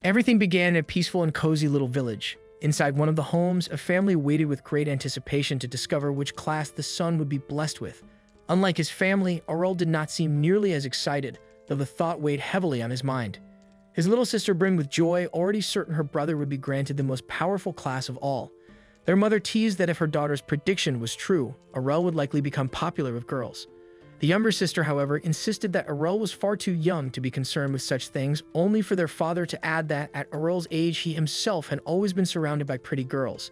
Everything began in a peaceful and cozy little village. Inside one of the homes, a family waited with great anticipation to discover which class the son would be blessed with. Unlike his family, Arel did not seem nearly as excited, though the thought weighed heavily on his mind. His little sister brimmed with joy, already certain her brother would be granted the most powerful class of all. Their mother teased that if her daughter's prediction was true, Arel would likely become popular with girls. The younger sister, however, insisted that Arel was far too young to be concerned with such things, only for their father to add that at Arel's age he himself had always been surrounded by pretty girls.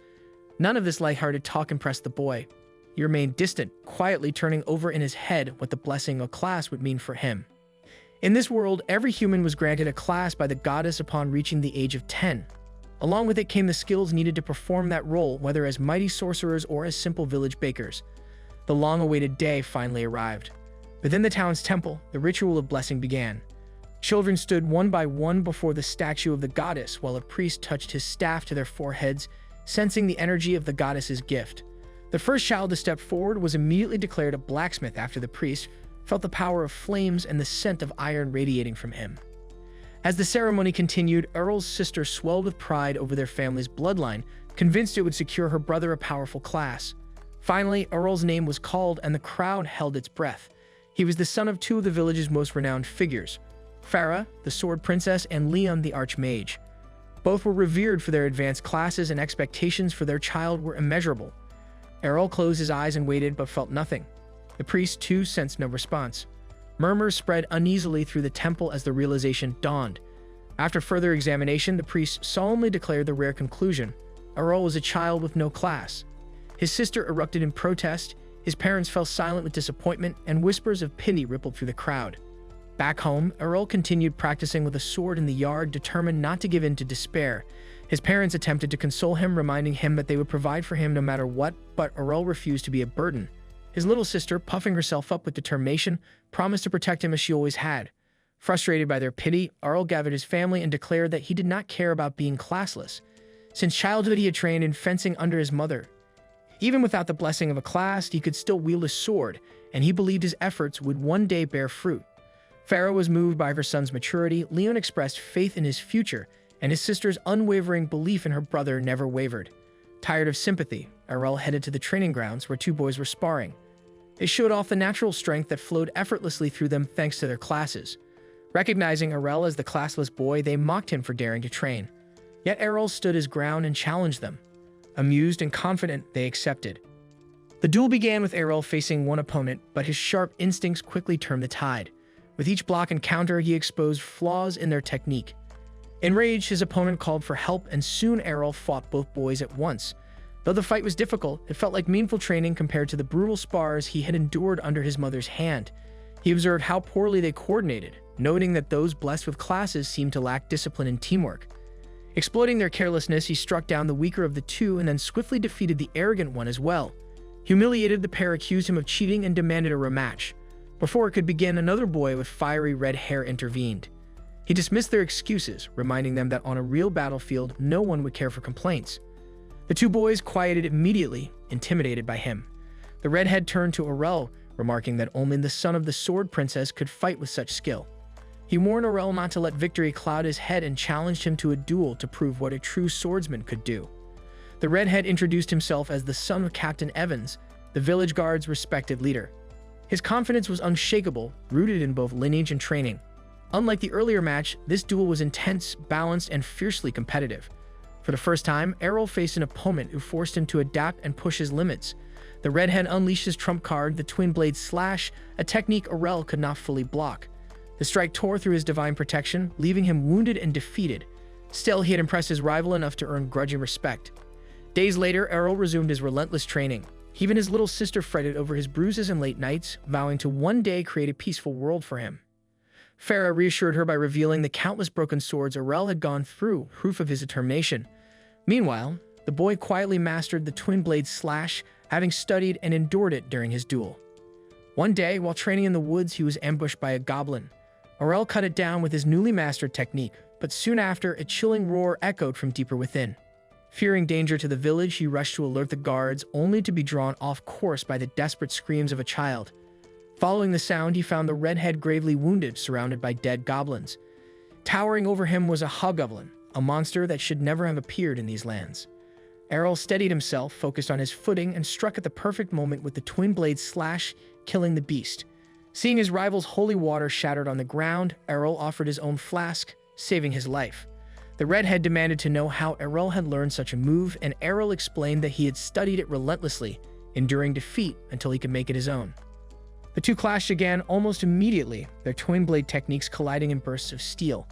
None of this lighthearted talk impressed the boy. He remained distant, quietly turning over in his head what the blessing of class would mean for him. In this world, every human was granted a class by the goddess upon reaching the age of 10. Along with it came the skills needed to perform that role, whether as mighty sorcerers or as simple village bakers. The long-awaited day finally arrived. Within the town's temple, the ritual of blessing began. Children stood one by one before the statue of the goddess, while a priest touched his staff to their foreheads, sensing the energy of the goddess's gift. The first child to step forward was immediately declared a blacksmith after the priest felt the power of flames and the scent of iron radiating from him. As the ceremony continued, Arel's sister swelled with pride over their family's bloodline, convinced it would secure her brother a powerful class. Finally, Arel's name was called and the crowd held its breath. He was the son of two of the village's most renowned figures, Fara, the sword princess, and Leon, the archmage. Both were revered for their advanced classes, and expectations for their child were immeasurable. Arel closed his eyes and waited, but felt nothing. The priest, too, sensed no response. Murmurs spread uneasily through the temple as the realization dawned. After further examination, the priest solemnly declared the rare conclusion: Arel was a child with no class. His sister erupted in protest, his parents fell silent with disappointment, and whispers of pity rippled through the crowd. Back home, Arel continued practicing with a sword in the yard, determined not to give in to despair. His parents attempted to console him, reminding him that they would provide for him no matter what, but Arel refused to be a burden. His little sister, puffing herself up with determination, promised to protect him as she always had. Frustrated by their pity, Arel gathered his family and declared that he did not care about being classless. Since childhood, he had trained in fencing under his mother. Even without the blessing of a class, he could still wield a sword, and he believed his efforts would one day bear fruit. Fara was moved by her son's maturity, Leon expressed faith in his future, and his sister's unwavering belief in her brother never wavered. Tired of sympathy, Arel headed to the training grounds where two boys were sparring. They showed off the natural strength that flowed effortlessly through them thanks to their classes. Recognizing Arel as the classless boy, they mocked him for daring to train. Yet Arel stood his ground and challenged them. Amused and confident, they accepted. The duel began with Arel facing one opponent, but his sharp instincts quickly turned the tide. With each block and counter, he exposed flaws in their technique. Enraged, his opponent called for help, and soon Arel fought both boys at once. Though the fight was difficult, it felt like meaningful training compared to the brutal spars he had endured under his mother's hand. He observed how poorly they coordinated, noting that those blessed with classes seemed to lack discipline and teamwork. Exploiting their carelessness, he struck down the weaker of the two and then swiftly defeated the arrogant one as well. Humiliated, the pair accused him of cheating and demanded a rematch. Before it could begin, another boy with fiery red hair intervened. He dismissed their excuses, reminding them that on a real battlefield, no one would care for complaints. The two boys quieted immediately, intimidated by him. The redhead turned to Arel, remarking that only the son of the sword princess could fight with such skill. He warned Arel not to let victory cloud his head and challenged him to a duel to prove what a true swordsman could do. The redhead introduced himself as the son of Captain Evans, the village guard's respected leader. His confidence was unshakable, rooted in both lineage and training. Unlike the earlier match, this duel was intense, balanced, and fiercely competitive. For the first time, Arel faced an opponent who forced him to adapt and push his limits. The redhead unleashed his trump card, the twin blade slash, a technique Arel could not fully block. The strike tore through his divine protection, leaving him wounded and defeated. Still, he had impressed his rival enough to earn grudging respect. Days later, Arel resumed his relentless training. Even his little sister fretted over his bruises and late nights, vowing to one day create a peaceful world for him. Fara reassured her by revealing the countless broken swords Arel had gone through, proof of his determination. Meanwhile, the boy quietly mastered the twin blade slash, having studied and endured it during his duel. One day, while training in the woods, he was ambushed by a goblin. Arel cut it down with his newly mastered technique, but soon after, a chilling roar echoed from deeper within. Fearing danger to the village, he rushed to alert the guards, only to be drawn off course by the desperate screams of a child. Following the sound, he found the redhead gravely wounded, surrounded by dead goblins. Towering over him was a hobgoblin, a monster that should never have appeared in these lands. Arel steadied himself, focused on his footing, and struck at the perfect moment with the twin blade slash, killing the beast. Seeing his rival's holy water shattered on the ground, Arel offered his own flask, saving his life. The redhead demanded to know how Arel had learned such a move, and Arel explained that he had studied it relentlessly, enduring defeat until he could make it his own. The two clashed again almost immediately, their twin blade techniques colliding in bursts of steel.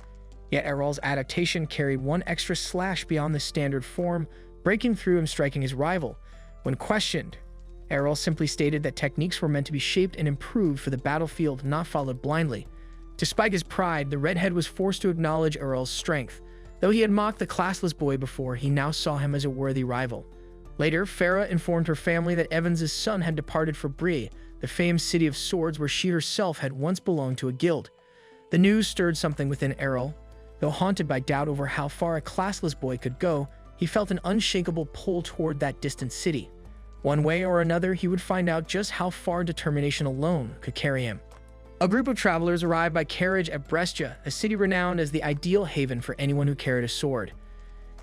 Yet Arel's adaptation carried one extra slash beyond the standard form, breaking through and striking his rival. When questioned, Arel simply stated that techniques were meant to be shaped and improved for the battlefield, not followed blindly. Despite his pride, the redhead was forced to acknowledge Arel's strength. Though he had mocked the classless boy before, he now saw him as a worthy rival. Later, Fara informed her family that Evans's son had departed for Brea, the famed city of swords where she herself had once belonged to a guild. The news stirred something within Arel. Though haunted by doubt over how far a classless boy could go, he felt an unshakable pull toward that distant city. One way or another, he would find out just how far determination alone could carry him. A group of travelers arrived by carriage at Brea, a city renowned as the ideal haven for anyone who carried a sword.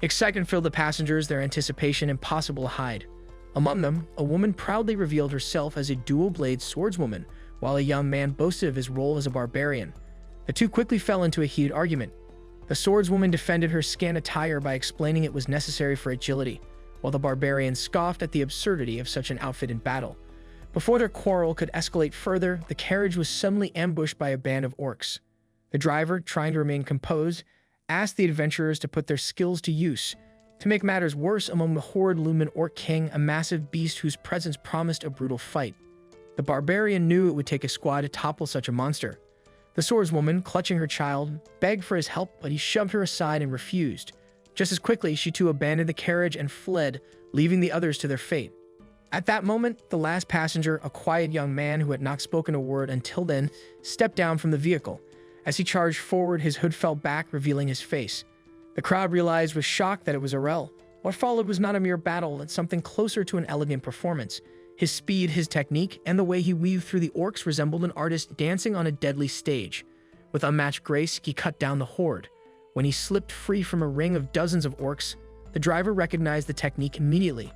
Excitement filled the passengers, their anticipation impossible to hide. Among them, a woman proudly revealed herself as a dual-blade swordswoman, while a young man boasted of his role as a barbarian. The two quickly fell into a heated argument. The swordswoman defended her scant attire by explaining it was necessary for agility, while the barbarian scoffed at the absurdity of such an outfit in battle. Before their quarrel could escalate further, the carriage was suddenly ambushed by a band of orcs. The driver, trying to remain composed, asked the adventurers to put their skills to use. To make matters worse, among the horde loomed an orc king, a massive beast whose presence promised a brutal fight. The barbarian knew it would take a squad to topple such a monster. The swordswoman, clutching her child, begged for his help, but he shoved her aside and refused. Just as quickly, she too abandoned the carriage and fled, leaving the others to their fate. At that moment, the last passenger, a quiet young man who had not spoken a word until then, stepped down from the vehicle. As he charged forward, his hood fell back, revealing his face. The crowd realized with shock that it was Arel. What followed was not a mere battle, but something closer to an elegant performance. His speed, his technique, and the way he weaved through the orcs resembled an artist dancing on a deadly stage. With unmatched grace, he cut down the horde. When he slipped free from a ring of dozens of orcs, the driver recognized the technique immediately.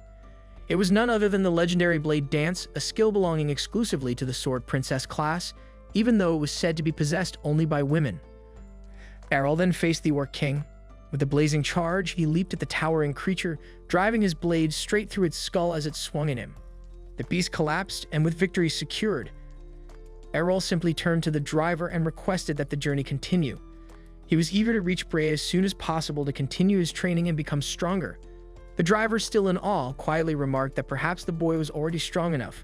It was none other than the legendary blade dance, a skill belonging exclusively to the sword princess class, even though it was said to be possessed only by women. Arel then faced the orc king. With a blazing charge, he leaped at the towering creature, driving his blade straight through its skull as it swung at him. The beast collapsed, and with victory secured, Arel simply turned to the driver and requested that the journey continue. He was eager to reach Brea as soon as possible to continue his training and become stronger. The driver, still in awe, quietly remarked that perhaps the boy was already strong enough.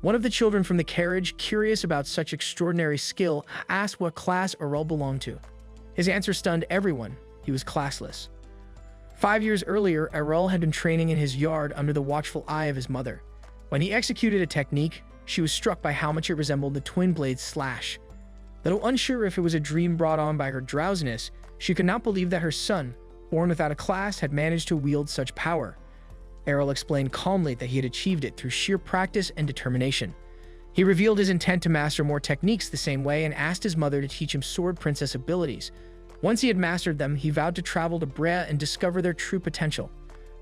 One of the children from the carriage, curious about such extraordinary skill, asked what class Arel belonged to. His answer stunned everyone. He was classless. 5 years earlier, Arel had been training in his yard under the watchful eye of his mother. When he executed a technique, she was struck by how much it resembled the twin blade slash. Though unsure if it was a dream brought on by her drowsiness, she could not believe that her son, born without a class, had managed to wield such power. Arel explained calmly that he had achieved it through sheer practice and determination. He revealed his intent to master more techniques the same way and asked his mother to teach him sword princess abilities. Once he had mastered them, he vowed to travel to Brea and discover their true potential.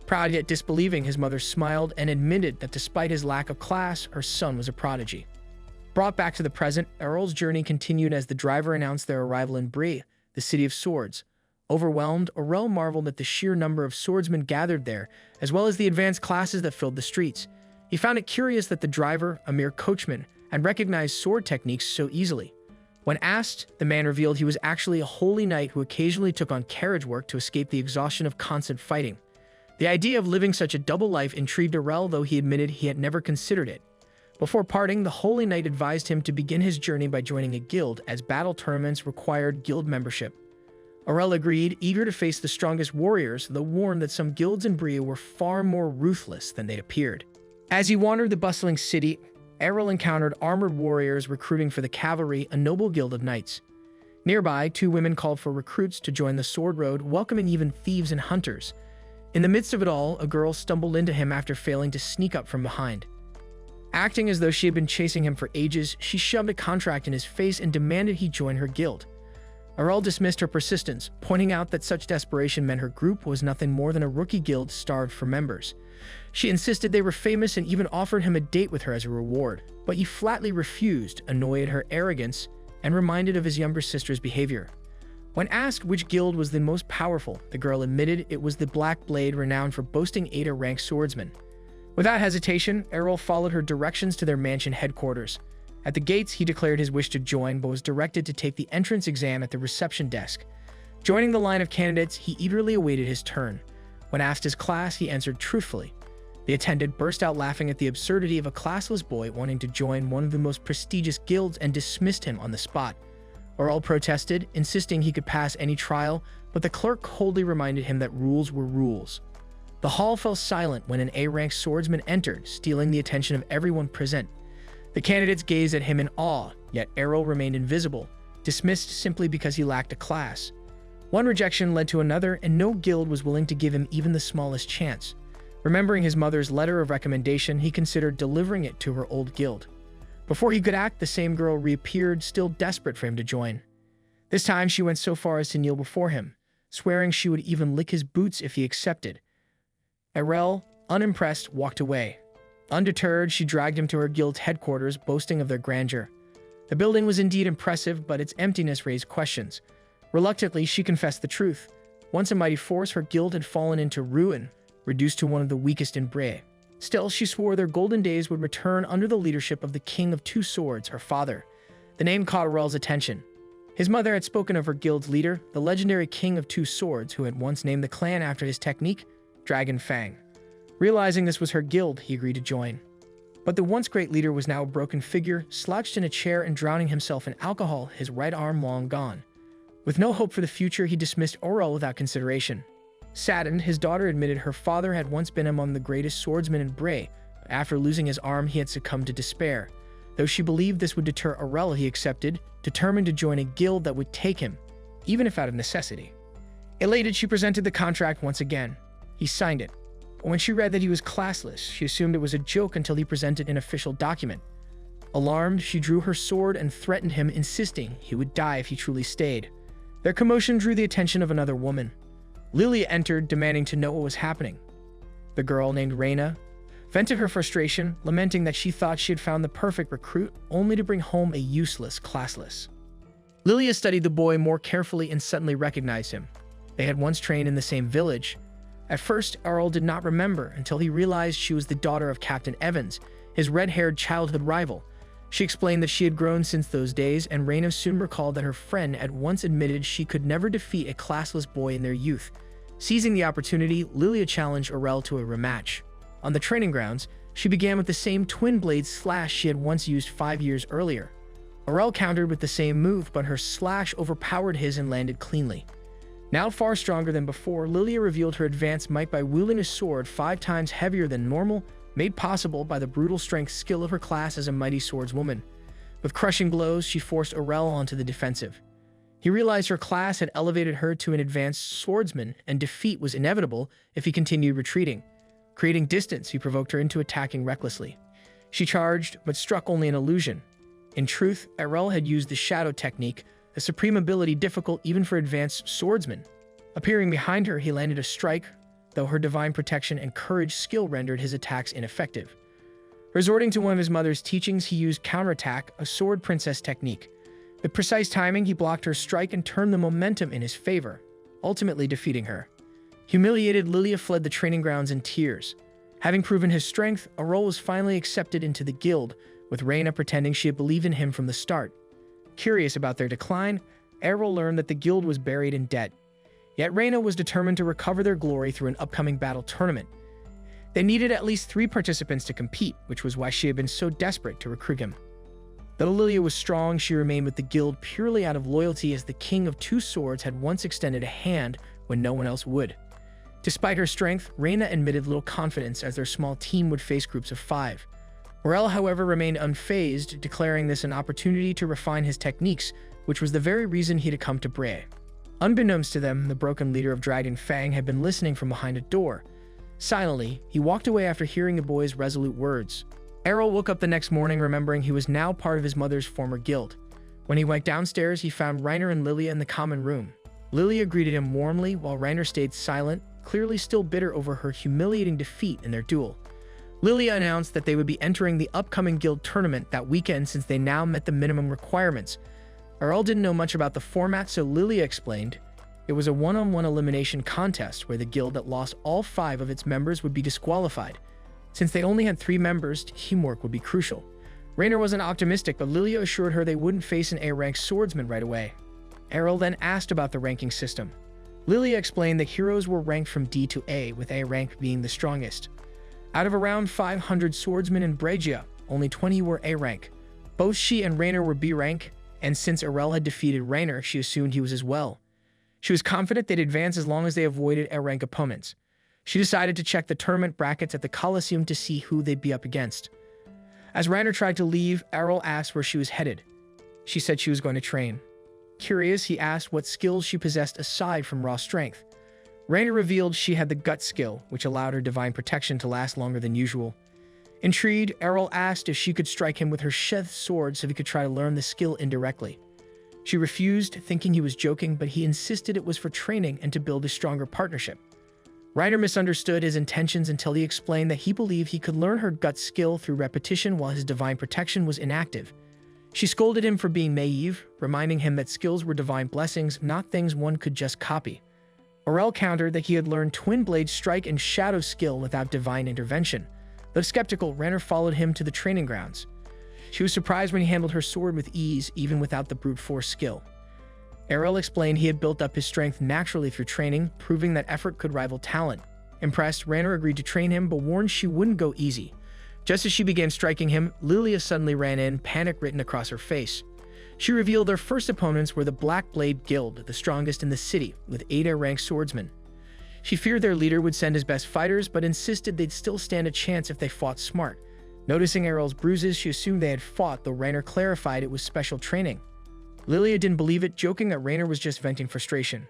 Proud yet disbelieving, his mother smiled and admitted that despite his lack of class, her son was a prodigy. Brought back to the present, Arel's journey continued as the driver announced their arrival in Brea, the city of swords. Overwhelmed, Arel marveled at the sheer number of swordsmen gathered there, as well as the advanced classes that filled the streets. He found it curious that the driver, a mere coachman, had recognized sword techniques so easily. When asked, the man revealed he was actually a holy knight who occasionally took on carriage work to escape the exhaustion of constant fighting. The idea of living such a double life intrigued Arel, though he admitted he had never considered it. Before parting, the holy knight advised him to begin his journey by joining a guild, as battle tournaments required guild membership. Arel agreed, eager to face the strongest warriors, though warned that some guilds in Brea were far more ruthless than they'd appeared. As he wandered the bustling city, Arel encountered armored warriors recruiting for the cavalry, a noble guild of knights. Nearby, 2 women called for recruits to join the sword road, welcoming even thieves and hunters. In the midst of it all, a girl stumbled into him after failing to sneak up from behind. Acting as though she had been chasing him for ages, she shoved a contract in his face and demanded he join her guild. Arel dismissed her persistence, pointing out that such desperation meant her group was nothing more than a rookie guild starved for members. She insisted they were famous and even offered him a date with her as a reward, but he flatly refused, annoyed at her arrogance and reminded of his younger sister's behavior. When asked which guild was the most powerful, the girl admitted it was the Black Blade, renowned for boasting 8-ranked swordsmen. Without hesitation, Arel followed her directions to their mansion headquarters. At the gates, he declared his wish to join, but was directed to take the entrance exam at the reception desk. Joining the line of candidates, he eagerly awaited his turn. When asked his class, he answered truthfully. The attendant burst out laughing at the absurdity of a classless boy wanting to join one of the most prestigious guilds and dismissed him on the spot. Arel protested, insisting he could pass any trial, but the clerk coldly reminded him that rules were rules. The hall fell silent when an A-ranked swordsman entered, stealing the attention of everyone present. The candidates gazed at him in awe, yet Arel remained invisible, dismissed simply because he lacked a class. One rejection led to another, and no guild was willing to give him even the smallest chance. Remembering his mother's letter of recommendation, he considered delivering it to her old guild. Before he could act, the same girl reappeared, still desperate for him to join. This time, she went so far as to kneel before him, swearing she would even lick his boots if he accepted. Arel, unimpressed, walked away. Undeterred, she dragged him to her guild's headquarters, boasting of their grandeur. The building was indeed impressive, but its emptiness raised questions. Reluctantly, she confessed the truth. Once a mighty force, her guild had fallen into ruin, reduced to one of the weakest in Brea. Still, she swore their golden days would return under the leadership of the King of Two Swords, her father. The name caught Arel's attention. His mother had spoken of her guild's leader, the legendary King of Two Swords, who had once named the clan after his technique, Dragon Fang. Realizing this was her guild, he agreed to join. But the once great leader was now a broken figure, slouched in a chair and drowning himself in alcohol, his right arm long gone. With no hope for the future, he dismissed Arel without consideration. Saddened, his daughter admitted her father had once been among the greatest swordsmen in Brea, but after losing his arm, he had succumbed to despair. Though she believed this would deter Arel, he accepted, determined to join a guild that would take him, even if out of necessity. Elated, she presented the contract once again. He signed it. But when she read that he was classless, she assumed it was a joke until he presented an official document. Alarmed, she drew her sword and threatened him, insisting he would die if he truly stayed. Their commotion drew the attention of another woman. Lilia entered, demanding to know what was happening. The girl, named Reina, vented her frustration, lamenting that she thought she had found the perfect recruit, only to bring home a useless classless. Lilia studied the boy more carefully and suddenly recognized him. They had once trained in the same village. At first, Arel did not remember until he realized she was the daughter of Captain Evans, his red-haired childhood rival. She explained that she had grown since those days, and Reina soon recalled that her friend had once admitted she could never defeat a classless boy in their youth. Seizing the opportunity, Lilia challenged Arel to a rematch. On the training grounds, she began with the same twin blade slash she had once used 5 years earlier. Arel countered with the same move, but her slash overpowered his and landed cleanly. Now far stronger than before, Lilia revealed her advanced might by wielding a sword 5 times heavier than normal, made possible by the brutal strength skill of her class as a mighty swordswoman. With crushing blows, she forced Arel onto the defensive. He realized her class had elevated her to an advanced swordsman, and defeat was inevitable if he continued retreating. Creating distance, he provoked her into attacking recklessly. She charged, but struck only an illusion. In truth, Arel had used the shadow technique, a supreme ability difficult even for advanced swordsmen. Appearing behind her, he landed a strike, though her divine protection and courage skill rendered his attacks ineffective. Resorting to one of his mother's teachings, he used counterattack, a sword princess technique. With precise timing, he blocked her strike and turned the momentum in his favor, ultimately defeating her. Humiliated, Lilia fled the training grounds in tears. Having proven his strength, Arel was finally accepted into the guild, with Reina pretending she had believed in him from the start. Curious about their decline, Arel learned that the guild was buried in debt. Yet Reina was determined to recover their glory through an upcoming battle tournament. They needed at least 3 participants to compete, which was why she had been so desperate to recruit him. Though Lilia was strong, she remained with the guild purely out of loyalty, as the King of Two Swords had once extended a hand when no one else would. Despite her strength, Reina admitted little confidence, as their small team would face groups of 5. Arel, however, remained unfazed, declaring this an opportunity to refine his techniques, which was the very reason he had come to Brea. Unbeknownst to them, the broken leader of Dragon Fang had been listening from behind a door. Silently, he walked away after hearing the boy's resolute words. Arel woke up the next morning remembering he was now part of his mother's former guild. When he went downstairs, he found Reiner and Lilia in the common room. Lilia greeted him warmly while Reiner stayed silent, clearly still bitter over her humiliating defeat in their duel. Lilia announced that they would be entering the upcoming guild tournament that weekend since they now met the minimum requirements. Arel didn't know much about the format, so Lilia explained it was a one-on-one elimination contest where the guild that lost all 5 of its members would be disqualified. Since they only had 3 members, teamwork would be crucial. Reiner wasn't optimistic, but Lilia assured her they wouldn't face an A-rank swordsman right away. Arel then asked about the ranking system. Lilia explained that heroes were ranked from D to A, with A rank being the strongest. Out of around 500 swordsmen in Brea, only 20 were A rank. Both she and Reiner were B rank, and since Arel had defeated Reiner, she assumed he was as well. She was confident they'd advance as long as they avoided A rank opponents. She decided to check the tournament brackets at the Coliseum to see who they'd be up against. As Reiner tried to leave, Arel asked where she was headed. She said she was going to train. Curious, he asked what skills she possessed aside from raw strength. Reiner revealed she had the gut skill, which allowed her divine protection to last longer than usual. Intrigued, Arel asked if she could strike him with her sheath sword so he could try to learn the skill indirectly. She refused, thinking he was joking, but he insisted it was for training and to build a stronger partnership. Reiner misunderstood his intentions until he explained that he believed he could learn her gut skill through repetition while his divine protection was inactive. She scolded him for being naive, reminding him that skills were divine blessings, not things one could just copy. Arel countered that he had learned Twin Blade Strike and Shadow skill without divine intervention. Though skeptical, Reiner followed him to the training grounds. She was surprised when he handled her sword with ease, even without the brute force skill. Arel explained he had built up his strength naturally through training, proving that effort could rival talent. Impressed, Reiner agreed to train him, but warned she wouldn't go easy. Just as she began striking him, Lilia suddenly ran in, panic written across her face. She revealed their first opponents were the Black Blade Guild, the strongest in the city, with 8 A-rank swordsmen. She feared their leader would send his best fighters, but insisted they'd still stand a chance if they fought smart. Noticing Arel's bruises, she assumed they had fought, though Reiner clarified it was special training. Lilia didn't believe it, joking that Reiner was just venting frustration.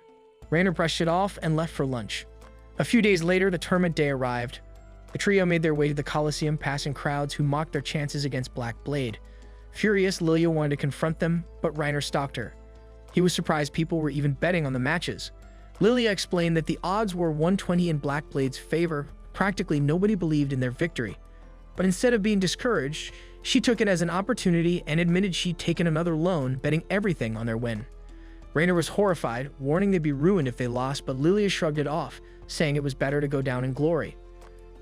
Reiner brushed it off and left for lunch. A few days later, the tournament day arrived. The trio made their way to the Coliseum, passing crowds who mocked their chances against Black Blade. Furious, Lilia wanted to confront them, but Reiner stalked her. He was surprised people were even betting on the matches. Lilia explained that the odds were 120 in Black Blade's favor. Practically nobody believed in their victory. But instead of being discouraged, she took it as an opportunity and admitted she'd taken another loan, betting everything on their win. Reiner was horrified, warning they'd be ruined if they lost, but Lilia shrugged it off, saying it was better to go down in glory.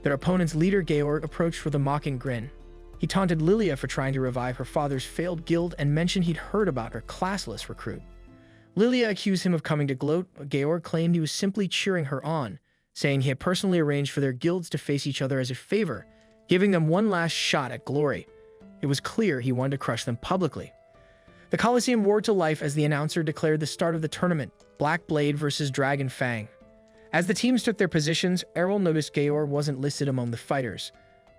Their opponent's leader, Georg, approached with a mocking grin. He taunted Lilia for trying to revive her father's failed guild and mentioned he'd heard about her classless recruit. Lilia accused him of coming to gloat, but Georg claimed he was simply cheering her on, saying he had personally arranged for their guilds to face each other as a favor, giving them one last shot at glory. It was clear he wanted to crush them publicly. The Coliseum roared to life as the announcer declared the start of the tournament, Black Blade versus Dragon Fang. As the teams took their positions, Arel noticed Georg wasn't listed among the fighters.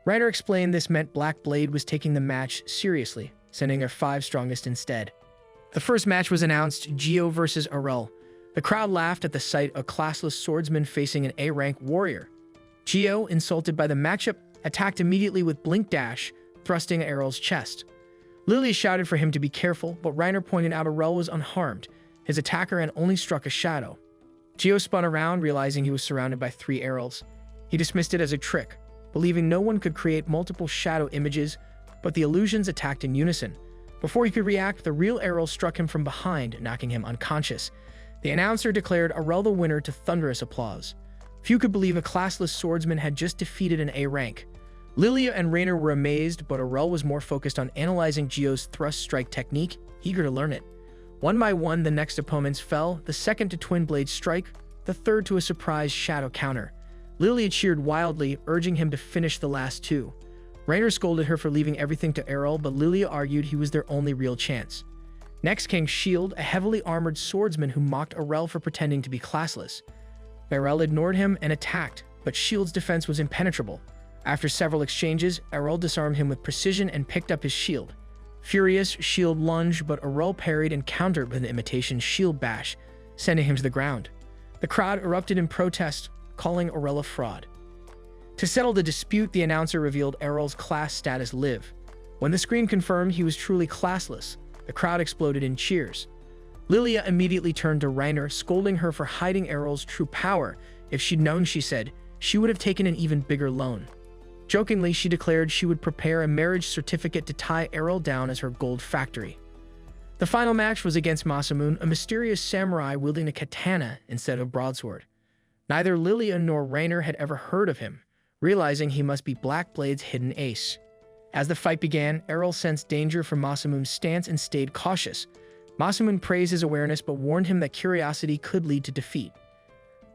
Reiner explained this meant Black Blade was taking the match seriously, sending their 5 strongest instead. The first match was announced, Eiyuu versus Arel. The crowd laughed at the sight of a classless swordsman facing an A-rank warrior. Eiyuu, insulted by the matchup, attacked immediately with Blink Dash, thrusting Arel's chest. Lilia shouted for him to be careful, but Reiner pointed out Arel was unharmed. His attacker had only struck a shadow. Eiyuu spun around, realizing he was surrounded by 3 Arels. He dismissed it as a trick, believing no one could create multiple shadow images, but the illusions attacked in unison. Before he could react, the real Arel struck him from behind, knocking him unconscious. The announcer declared Arel the winner to thunderous applause. Few could believe a classless swordsman had just defeated an A-rank. Lilia and Reiner were amazed, but Arel was more focused on analyzing Eiyuu's thrust strike technique, eager to learn it. One by one, the next opponents fell, the second to Twin Blade Strike, the third to a surprise shadow counter. Lilia cheered wildly, urging him to finish the last 2. Reiner scolded her for leaving everything to Arel, but Lilia argued he was their only real chance. Next came Shield, a heavily armored swordsman who mocked Arel for pretending to be classless. Arel ignored him and attacked, but Shield's defense was impenetrable. After several exchanges, Arel disarmed him with precision and picked up his shield. Furious, Shield lunged, but Arel parried and countered with an imitation shield bash, sending him to the ground. The crowd erupted in protest, calling Arel a fraud. To settle the dispute, the announcer revealed Arel's class status live. When the screen confirmed he was truly classless, The crowd exploded in cheers. Lilia immediately turned to Reiner, scolding her for hiding Arel's true power. If she'd known, she said, she would have taken an even bigger loan. Jokingly, she declared she would prepare a marriage certificate to tie Arel down as her gold factory. The final match was against Masamune, a mysterious samurai wielding a katana instead of a broadsword. Neither Lilia nor Reiner had ever heard of him, realizing he must be Black Blade's hidden ace. As the fight began, Arel sensed danger from Masamune's stance and stayed cautious. Masamune praised his awareness but warned him that curiosity could lead to defeat.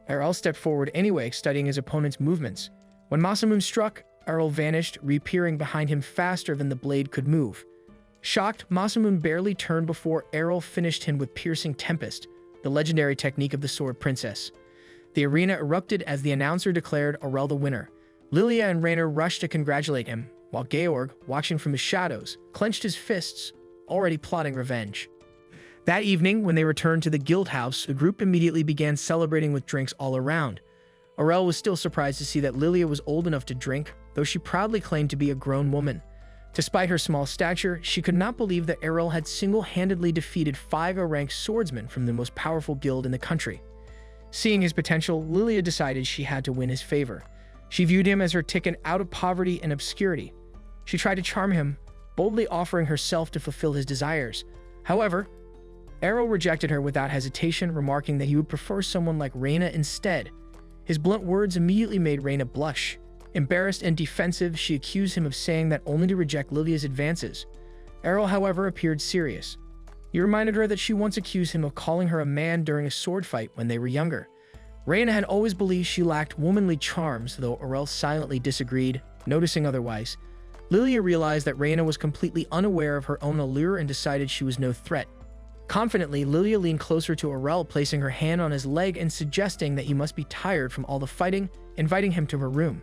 Arel stepped forward anyway, studying his opponent's movements. When Masamune struck, Arel vanished, reappearing behind him faster than the blade could move. Shocked, Masamune barely turned before Arel finished him with Piercing Tempest, the legendary technique of the Sword Princess. The arena erupted as the announcer declared Arel the winner. Lilia and Reiner rushed to congratulate him, while Georg, watching from his shadows, clenched his fists, already plotting revenge. That evening, when they returned to the guild house, the group immediately began celebrating with drinks all around. Arel was still surprised to see that Lilia was old enough to drink, though she proudly claimed to be a grown woman. Despite her small stature, she could not believe that Arel had single-handedly defeated 5 ranked swordsmen from the most powerful guild in the country. Seeing his potential, Lilia decided she had to win his favor. She viewed him as her ticket out of poverty and obscurity. She tried to charm him, boldly offering herself to fulfill his desires. However, Arel rejected her without hesitation, remarking that he would prefer someone like Reina instead. His blunt words immediately made Reina blush. Embarrassed and defensive, she accused him of saying that only to reject Lilia's advances. Arel, however, appeared serious. He reminded her that she once accused him of calling her a man during a sword fight when they were younger. Reina had always believed she lacked womanly charms, though Arel silently disagreed, noticing otherwise. Lilia realized that Reina was completely unaware of her own allure and decided she was no threat. Confidently, Lilia leaned closer to Arel, placing her hand on his leg and suggesting that he must be tired from all the fighting, inviting him to her room.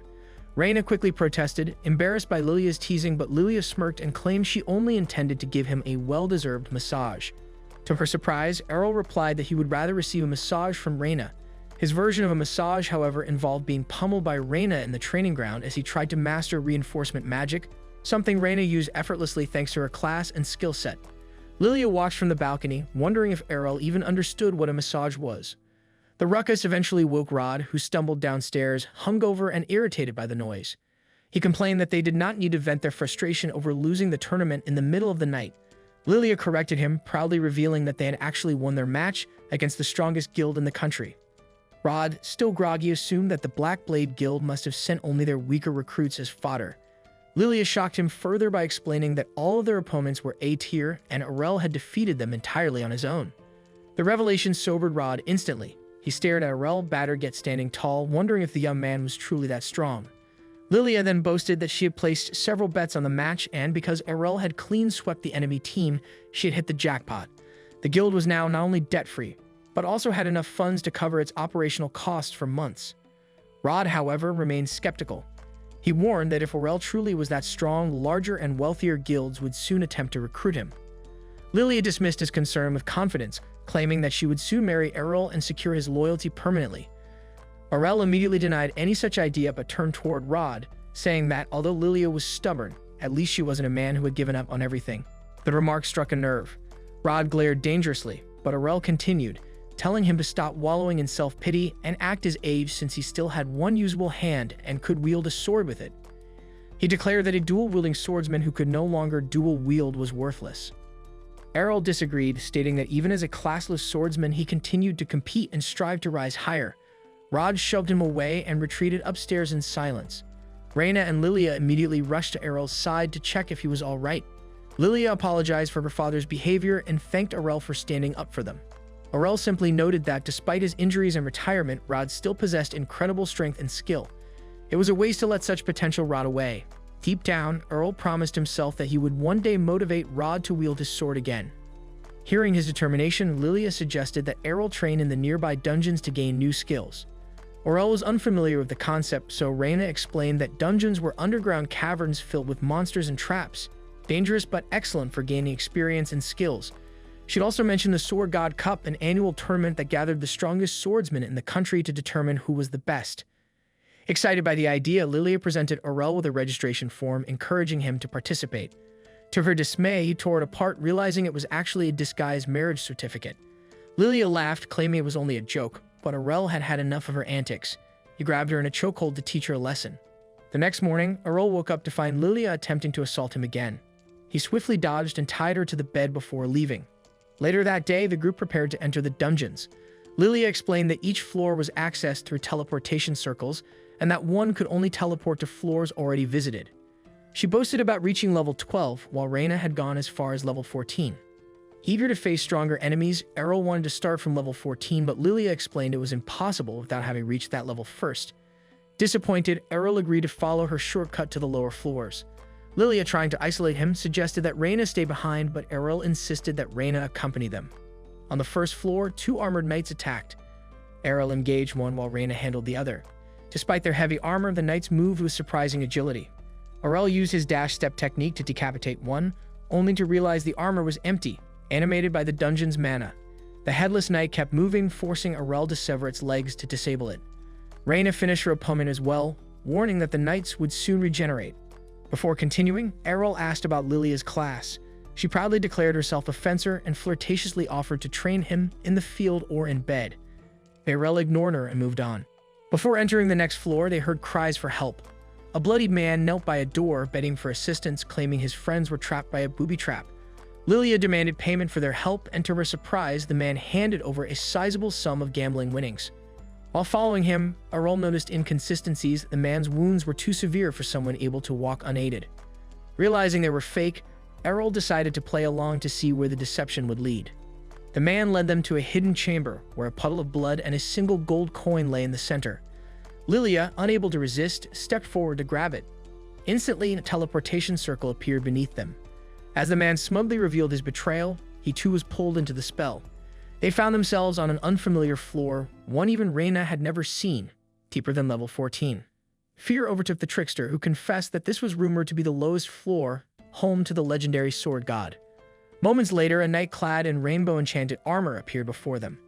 Reina quickly protested, embarrassed by Lilia's teasing, but Lilia smirked and claimed she only intended to give him a well-deserved massage. To her surprise, Arel replied that he would rather receive a massage from Reina. His version of a massage, however, involved being pummeled by Reina in the training ground as he tried to master reinforcement magic, something Reina used effortlessly thanks to her class and skill set. Lilia watched from the balcony, wondering if Arel even understood what a massage was. The ruckus eventually woke Rod, who stumbled downstairs, hungover and irritated by the noise. He complained that they did not need to vent their frustration over losing the tournament in the middle of the night. Lilia corrected him, proudly revealing that they had actually won their match against the strongest guild in the country. Rod, still groggy, assumed that the Black Blade Guild must have sent only their weaker recruits as fodder. Lilia shocked him further by explaining that all of their opponents were A-tier and Arel had defeated them entirely on his own. The revelation sobered Rod instantly. He stared at Arel, battered yet standing tall, wondering if the young man was truly that strong. Lilia then boasted that she had placed several bets on the match, and because Arel had clean swept the enemy team, she had hit the jackpot. The guild was now not only debt-free, but also had enough funds to cover its operational costs for months. Rod, however, remained skeptical. He warned that if Arel truly was that strong, larger and wealthier guilds would soon attempt to recruit him. Lilia dismissed his concern with confidence, claiming that she would soon marry Arel and secure his loyalty permanently. Arel immediately denied any such idea but turned toward Rod, saying that although Lilia was stubborn, at least she wasn't a man who had given up on everything. The remark struck a nerve. Rod glared dangerously, but Arel continued, telling him to stop wallowing in self-pity and act his age since he still had one usable hand and could wield a sword with it. He declared that a dual-wielding swordsman who could no longer dual-wield was worthless. Arel disagreed, stating that even as a classless swordsman he continued to compete and strive to rise higher. Rod shoved him away and retreated upstairs in silence. Reina and Lilia immediately rushed to Arel's side to check if he was all right. Lilia apologized for her father's behavior and thanked Arel for standing up for them. Arel simply noted that despite his injuries and retirement, Rod still possessed incredible strength and skill. It was a waste to let such potential rot away. Deep down, Arel promised himself that he would one day motivate Rod to wield his sword again. Hearing his determination, Lilia suggested that Arel train in the nearby dungeons to gain new skills. Arel was unfamiliar with the concept, so Reina explained that dungeons were underground caverns filled with monsters and traps, dangerous but excellent for gaining experience and skills. She'd also mentioned the Sword God Cup, an annual tournament that gathered the strongest swordsmen in the country to determine who was the best. Excited by the idea, Lilia presented Arel with a registration form, encouraging him to participate. To her dismay, he tore it apart, realizing it was actually a disguised marriage certificate. Lilia laughed, claiming it was only a joke, but Arel had had enough of her antics. He grabbed her in a chokehold to teach her a lesson. The next morning, Arel woke up to find Lilia attempting to assault him again. He swiftly dodged and tied her to the bed before leaving. Later that day, the group prepared to enter the dungeons. Lilia explained that each floor was accessed through teleportation circles, and that one could only teleport to floors already visited. She boasted about reaching level 12, while Reina had gone as far as level 14. Eager to face stronger enemies, Arel wanted to start from level 14, but Lilia explained it was impossible without having reached that level first. Disappointed, Arel agreed to follow her shortcut to the lower floors. Lilia, trying to isolate him, suggested that Reina stay behind, but Arel insisted that Reina accompany them. On the first floor, 2 armored knights attacked. Arel engaged one while Reina handled the other. Despite their heavy armor, the knights moved with surprising agility. Arel used his dash step technique to decapitate one, only to realize the armor was empty, animated by the dungeon's mana. The headless knight kept moving, forcing Arel to sever its legs to disable it. Reina finished her opponent as well, warning that the knights would soon regenerate. Before continuing, Arel asked about Lilia's class. She proudly declared herself a fencer and flirtatiously offered to train him in the field or in bed. Arel ignored her and moved on. Before entering the next floor, they heard cries for help. A bloodied man knelt by a door, begging for assistance, claiming his friends were trapped by a booby trap. Lilia demanded payment for their help, and to her surprise, the man handed over a sizable sum of gambling winnings. While following him, Arel noticed inconsistencies. The man's wounds were too severe for someone able to walk unaided. Realizing they were fake, Arel decided to play along to see where the deception would lead. The man led them to a hidden chamber, where a puddle of blood and a single gold coin lay in the center. Lilia, unable to resist, stepped forward to grab it. Instantly, a teleportation circle appeared beneath them. As the man smugly revealed his betrayal, he too was pulled into the spell. They found themselves on an unfamiliar floor, one even Reina had never seen, deeper than level 14. Fear overtook the trickster, who confessed that this was rumored to be the lowest floor, home to the legendary sword god. Moments later, a knight clad in rainbow-enchanted armor appeared before them.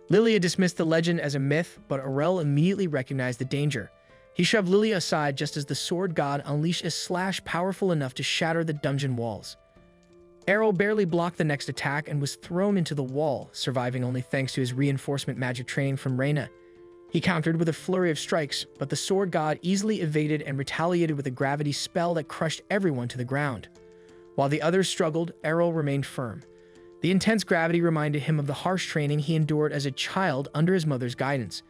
Lilia dismissed the legend as a myth, but Arel immediately recognized the danger. He shoved Lilia aside just as the sword god unleashed a slash powerful enough to shatter the dungeon walls. Arel barely blocked the next attack and was thrown into the wall, surviving only thanks to his reinforcement magic training from Reina. He countered with a flurry of strikes, but the sword god easily evaded and retaliated with a gravity spell that crushed everyone to the ground. While the others struggled, Arel remained firm. The intense gravity reminded him of the harsh training he endured as a child under his mother's guidance.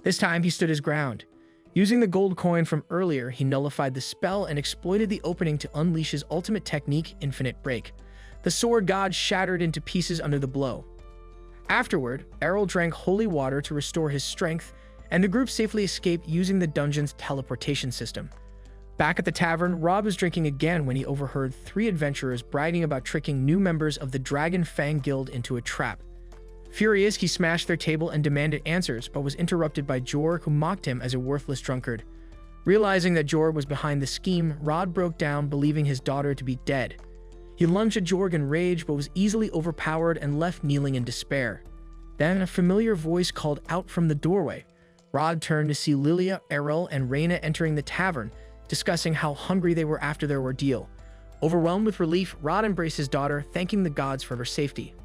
This time, he stood his ground. Using the gold coin from earlier, he nullified the spell and exploited the opening to unleash his ultimate technique, Infinite Break. The sword god shattered into pieces under the blow. Afterward, Arel drank holy water to restore his strength, and the group safely escaped using the dungeon's teleportation system. Back at the tavern, Rob was drinking again when he overheard 3 adventurers bragging about tricking new members of the Dragon Fang Guild into a trap. Furious, he smashed their table and demanded answers, but was interrupted by Jor, who mocked him as a worthless drunkard. Realizing that Jor was behind the scheme, Rod broke down, believing his daughter to be dead. He lunged at Jorg in rage, but was easily overpowered and left kneeling in despair. Then a familiar voice called out from the doorway. Rod turned to see Lilia, Arel, and Reina entering the tavern, discussing how hungry they were after their ordeal. Overwhelmed with relief, Rod embraced his daughter, thanking the gods for her safety.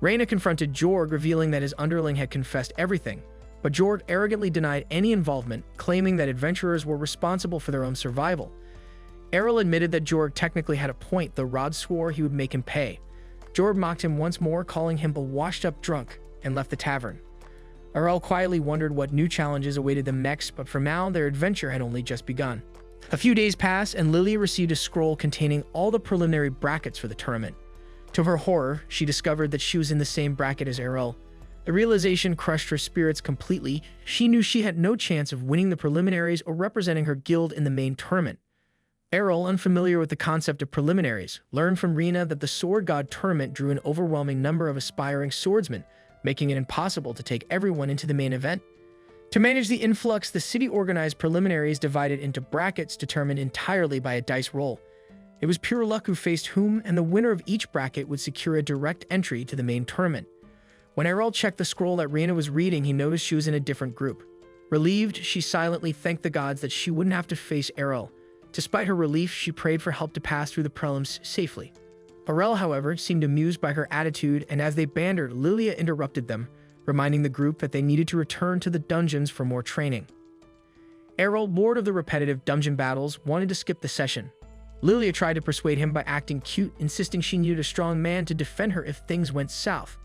Reina confronted Jorg, revealing that his underling had confessed everything, but Jorg arrogantly denied any involvement, claiming that adventurers were responsible for their own survival. Arel admitted that Jorg technically had a point, though Rod swore he would make him pay. Jorg mocked him once more, calling him a washed-up drunk, and left the tavern. Arel quietly wondered what new challenges awaited them next, but for now, their adventure had only just begun. A few days passed, and Lilia received a scroll containing all the preliminary brackets for the tournament. To her horror, she discovered that she was in the same bracket as Arel. The realization crushed her spirits completely. She knew she had no chance of winning the preliminaries or representing her guild in the main tournament. Arel, unfamiliar with the concept of preliminaries, learned from Reina that the Sword God tournament drew an overwhelming number of aspiring swordsmen, making it impossible to take everyone into the main event. To manage the influx, the city organized preliminaries divided into brackets determined entirely by a dice roll. It was pure luck who faced whom, and the winner of each bracket would secure a direct entry to the main tournament. When Arel checked the scroll that Reina was reading, he noticed she was in a different group. Relieved, she silently thanked the gods that she wouldn't have to face Arel. Despite her relief, she prayed for help to pass through the prelims safely. Arel, however, seemed amused by her attitude, and as they bantered, Lilia interrupted them, reminding the group that they needed to return to the dungeons for more training. Arel, bored of the repetitive dungeon battles, wanted to skip the session. Lilia tried to persuade him by acting cute, insisting she needed a strong man to defend her if things went south.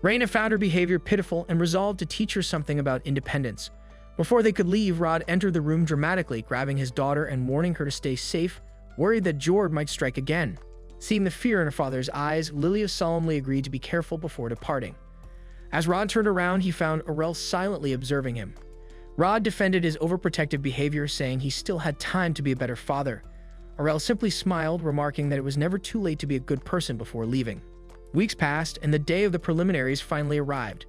Reina found her behavior pitiful and resolved to teach her something about independence. Before they could leave, Rod entered the room dramatically, grabbing his daughter and warning her to stay safe, worried that Jord might strike again. Seeing the fear in her father's eyes, Lilia solemnly agreed to be careful before departing. As Rod turned around, he found Arel silently observing him. Rod defended his overprotective behavior, saying he still had time to be a better father. Arel simply smiled, remarking that it was never too late to be a good person before leaving. Weeks passed, and the day of the preliminaries finally arrived.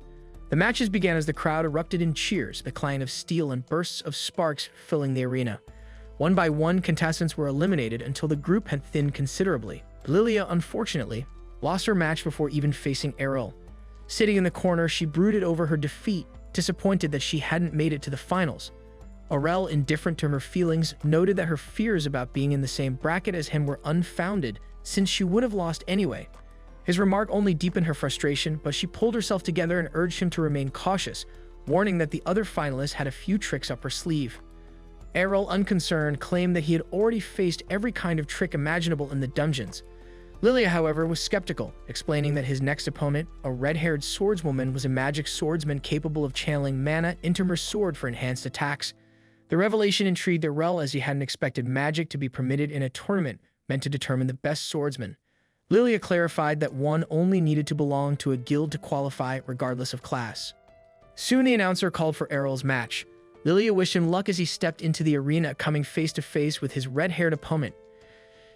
The matches began as the crowd erupted in cheers, the clang of steel and bursts of sparks filling the arena. One by one, contestants were eliminated until the group had thinned considerably. Lilia, unfortunately, lost her match before even facing Arel. Sitting in the corner, she brooded over her defeat, disappointed that she hadn't made it to the finals. Arel, indifferent to her feelings, noted that her fears about being in the same bracket as him were unfounded, since she would have lost anyway. His remark only deepened her frustration, but she pulled herself together and urged him to remain cautious, warning that the other finalists had a few tricks up her sleeve. Arel, unconcerned, claimed that he had already faced every kind of trick imaginable in the dungeons. Lilia, however, was skeptical, explaining that his next opponent, a red-haired swordswoman, was a magic swordsman capable of channeling mana into her sword for enhanced attacks. The revelation intrigued Arel, as he hadn't expected magic to be permitted in a tournament meant to determine the best swordsman. Lilia clarified that one only needed to belong to a guild to qualify, regardless of class. Soon the announcer called for Arel's match. Lilia wished him luck as he stepped into the arena, coming face-to-face with his red-haired opponent.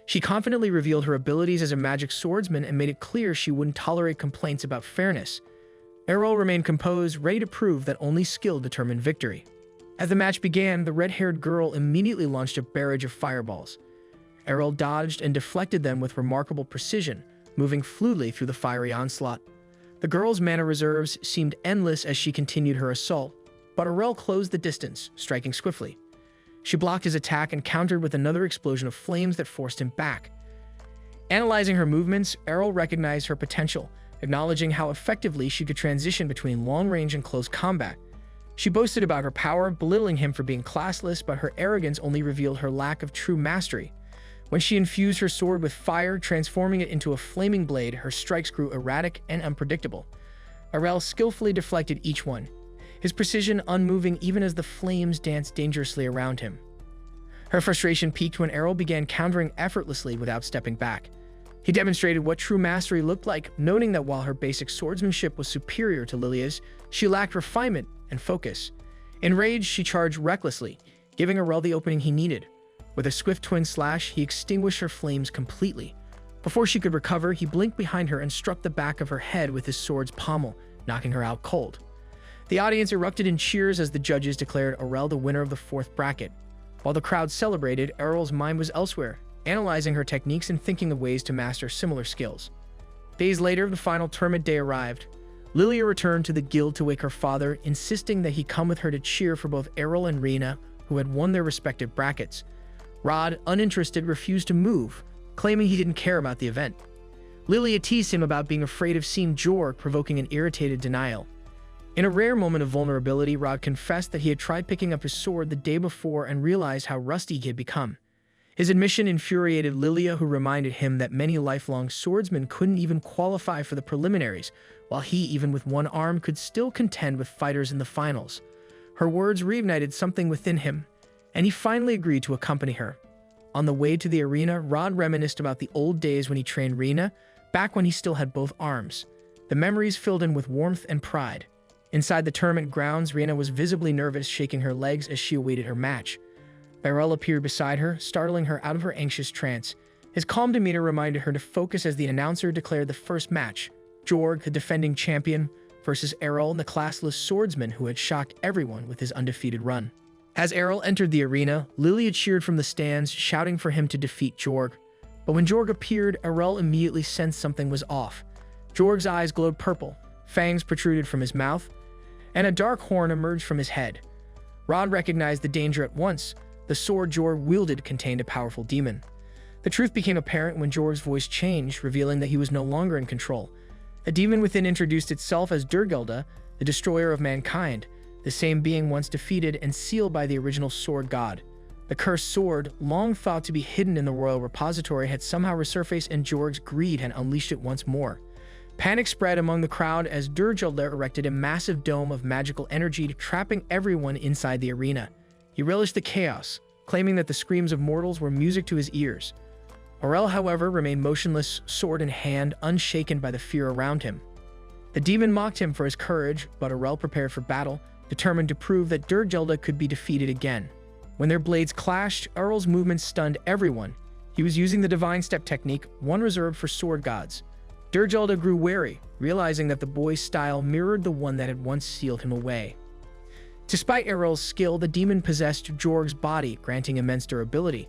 She confidently revealed her abilities as a magic swordsman and made it clear she wouldn't tolerate complaints about fairness. Arel remained composed, ready to prove that only skill determined victory. As the match began, the red-haired girl immediately launched a barrage of fireballs. Arel dodged and deflected them with remarkable precision, moving fluidly through the fiery onslaught. The girl's mana reserves seemed endless as she continued her assault, but Arel closed the distance, striking swiftly. She blocked his attack and countered with another explosion of flames that forced him back. Analyzing her movements, Arel recognized her potential, acknowledging how effectively she could transition between long-range and close combat. She boasted about her power, belittling him for being classless, but her arrogance only revealed her lack of true mastery. When she infused her sword with fire, transforming it into a flaming blade, her strikes grew erratic and unpredictable. Arel skillfully deflected each one, his precision unmoving even as the flames danced dangerously around him. Her frustration peaked when Arel began countering effortlessly without stepping back. He demonstrated what true mastery looked like, noting that while her basic swordsmanship was superior to Lilia's, she lacked refinement and focus. Enraged, she charged recklessly, giving Arel the opening he needed. With a swift twin slash, he extinguished her flames completely. Before she could recover, he blinked behind her and struck the back of her head with his sword's pommel, knocking her out cold. The audience erupted in cheers as the judges declared Arel the winner of the fourth bracket. While the crowd celebrated, Arel's mind was elsewhere, analyzing her techniques and thinking of ways to master similar skills. Days later, the final tournament day arrived. Lilia returned to the guild to wake her father, insisting that he come with her to cheer for both Arel and Reina, who had won their respective brackets. Rod, uninterested, refused to move, claiming he didn't care about the event. Lilia teased him about being afraid of seeing Jorg, provoking an irritated denial. In a rare moment of vulnerability, Rod confessed that he had tried picking up his sword the day before and realized how rusty he had become. His admission infuriated Lilia, who reminded him that many lifelong swordsmen couldn't even qualify for the preliminaries, while he, even with one arm, could still contend with fighters in the finals. Her words reignited something within him, and he finally agreed to accompany her. On the way to the arena, Rod reminisced about the old days when he trained Reina, back when he still had both arms. The memories filled him with warmth and pride. Inside the tournament grounds, Reina was visibly nervous, shaking her legs as she awaited her match. Arel appeared beside her, startling her out of her anxious trance. His calm demeanor reminded her to focus as the announcer declared the first match: Jorg, the defending champion, versus Arel, the classless swordsman who had shocked everyone with his undefeated run. As Arel entered the arena, Lilia cheered from the stands, shouting for him to defeat Jorg. But when Jorg appeared, Arel immediately sensed something was off. Jorg's eyes glowed purple, fangs protruded from his mouth, and a dark horn emerged from his head. Rod recognized the danger at once. The sword Jorg wielded contained a powerful demon. The truth became apparent when Jorg's voice changed, revealing that he was no longer in control. A demon within introduced itself as Durgelda, the destroyer of mankind, the same being once defeated and sealed by the original sword god. The cursed sword, long thought to be hidden in the royal repository, had somehow resurfaced, and Jorg's greed had unleashed it once more. Panic spread among the crowd as Durgelda erected a massive dome of magical energy, trapping everyone inside the arena. He relished the chaos, claiming that the screams of mortals were music to his ears. Arel, however, remained motionless, sword in hand, unshaken by the fear around him. The demon mocked him for his courage, but Arel prepared for battle, determined to prove that Durgelda could be defeated again. When their blades clashed, Arel's movement stunned everyone. He was using the Divine Step technique, one reserved for sword gods. Durgelda grew wary, realizing that the boy's style mirrored the one that had once sealed him away. Despite Arel's skill, the demon possessed Jorg's body, granting immense durability.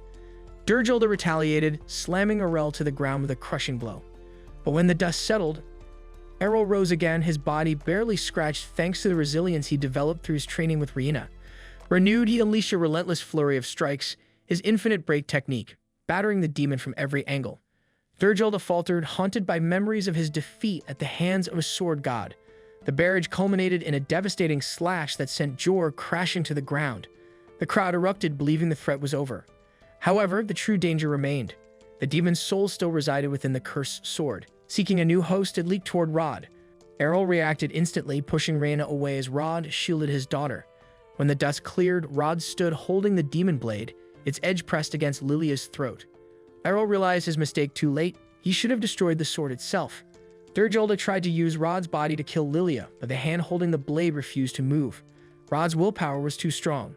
Durgelda retaliated, slamming Arel to the ground with a crushing blow. But when the dust settled, Arel rose again, his body barely scratched thanks to the resilience he developed through his training with Riina. Renewed, he unleashed a relentless flurry of strikes, his infinite break technique, battering the demon from every angle. Durgelda faltered, haunted by memories of his defeat at the hands of a sword god. The barrage culminated in a devastating slash that sent Jorg crashing to the ground. The crowd erupted, believing the threat was over. However, the true danger remained. The demon's soul still resided within the cursed sword. Seeking a new host, it leaped toward Rod. Arel reacted instantly, pushing Riina away as Rod shielded his daughter. When the dust cleared, Rod stood holding the demon blade, its edge pressed against Lilia's throat. Arel realized his mistake too late. He should have destroyed the sword itself. Durgelda tried to use Rod's body to kill Lilia, but the hand holding the blade refused to move. Rod's willpower was too strong.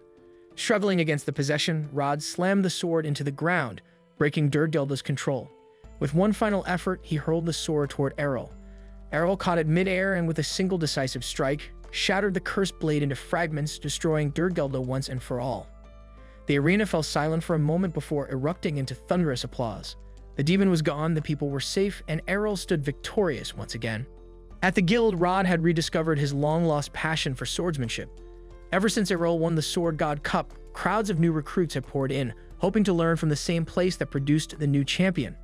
Struggling against the possession, Rod slammed the sword into the ground, breaking Durgelda's control. With one final effort, he hurled the sword toward Arel. Arel caught it mid-air and with a single decisive strike, shattered the cursed blade into fragments, destroying Durgelda once and for all. The arena fell silent for a moment before erupting into thunderous applause. The demon was gone, the people were safe, and Arel stood victorious once again. At the guild, Rod had rediscovered his long-lost passion for swordsmanship. Ever since Arel won the Sword God Cup, crowds of new recruits had poured in, hoping to learn from the same place that produced the new champion.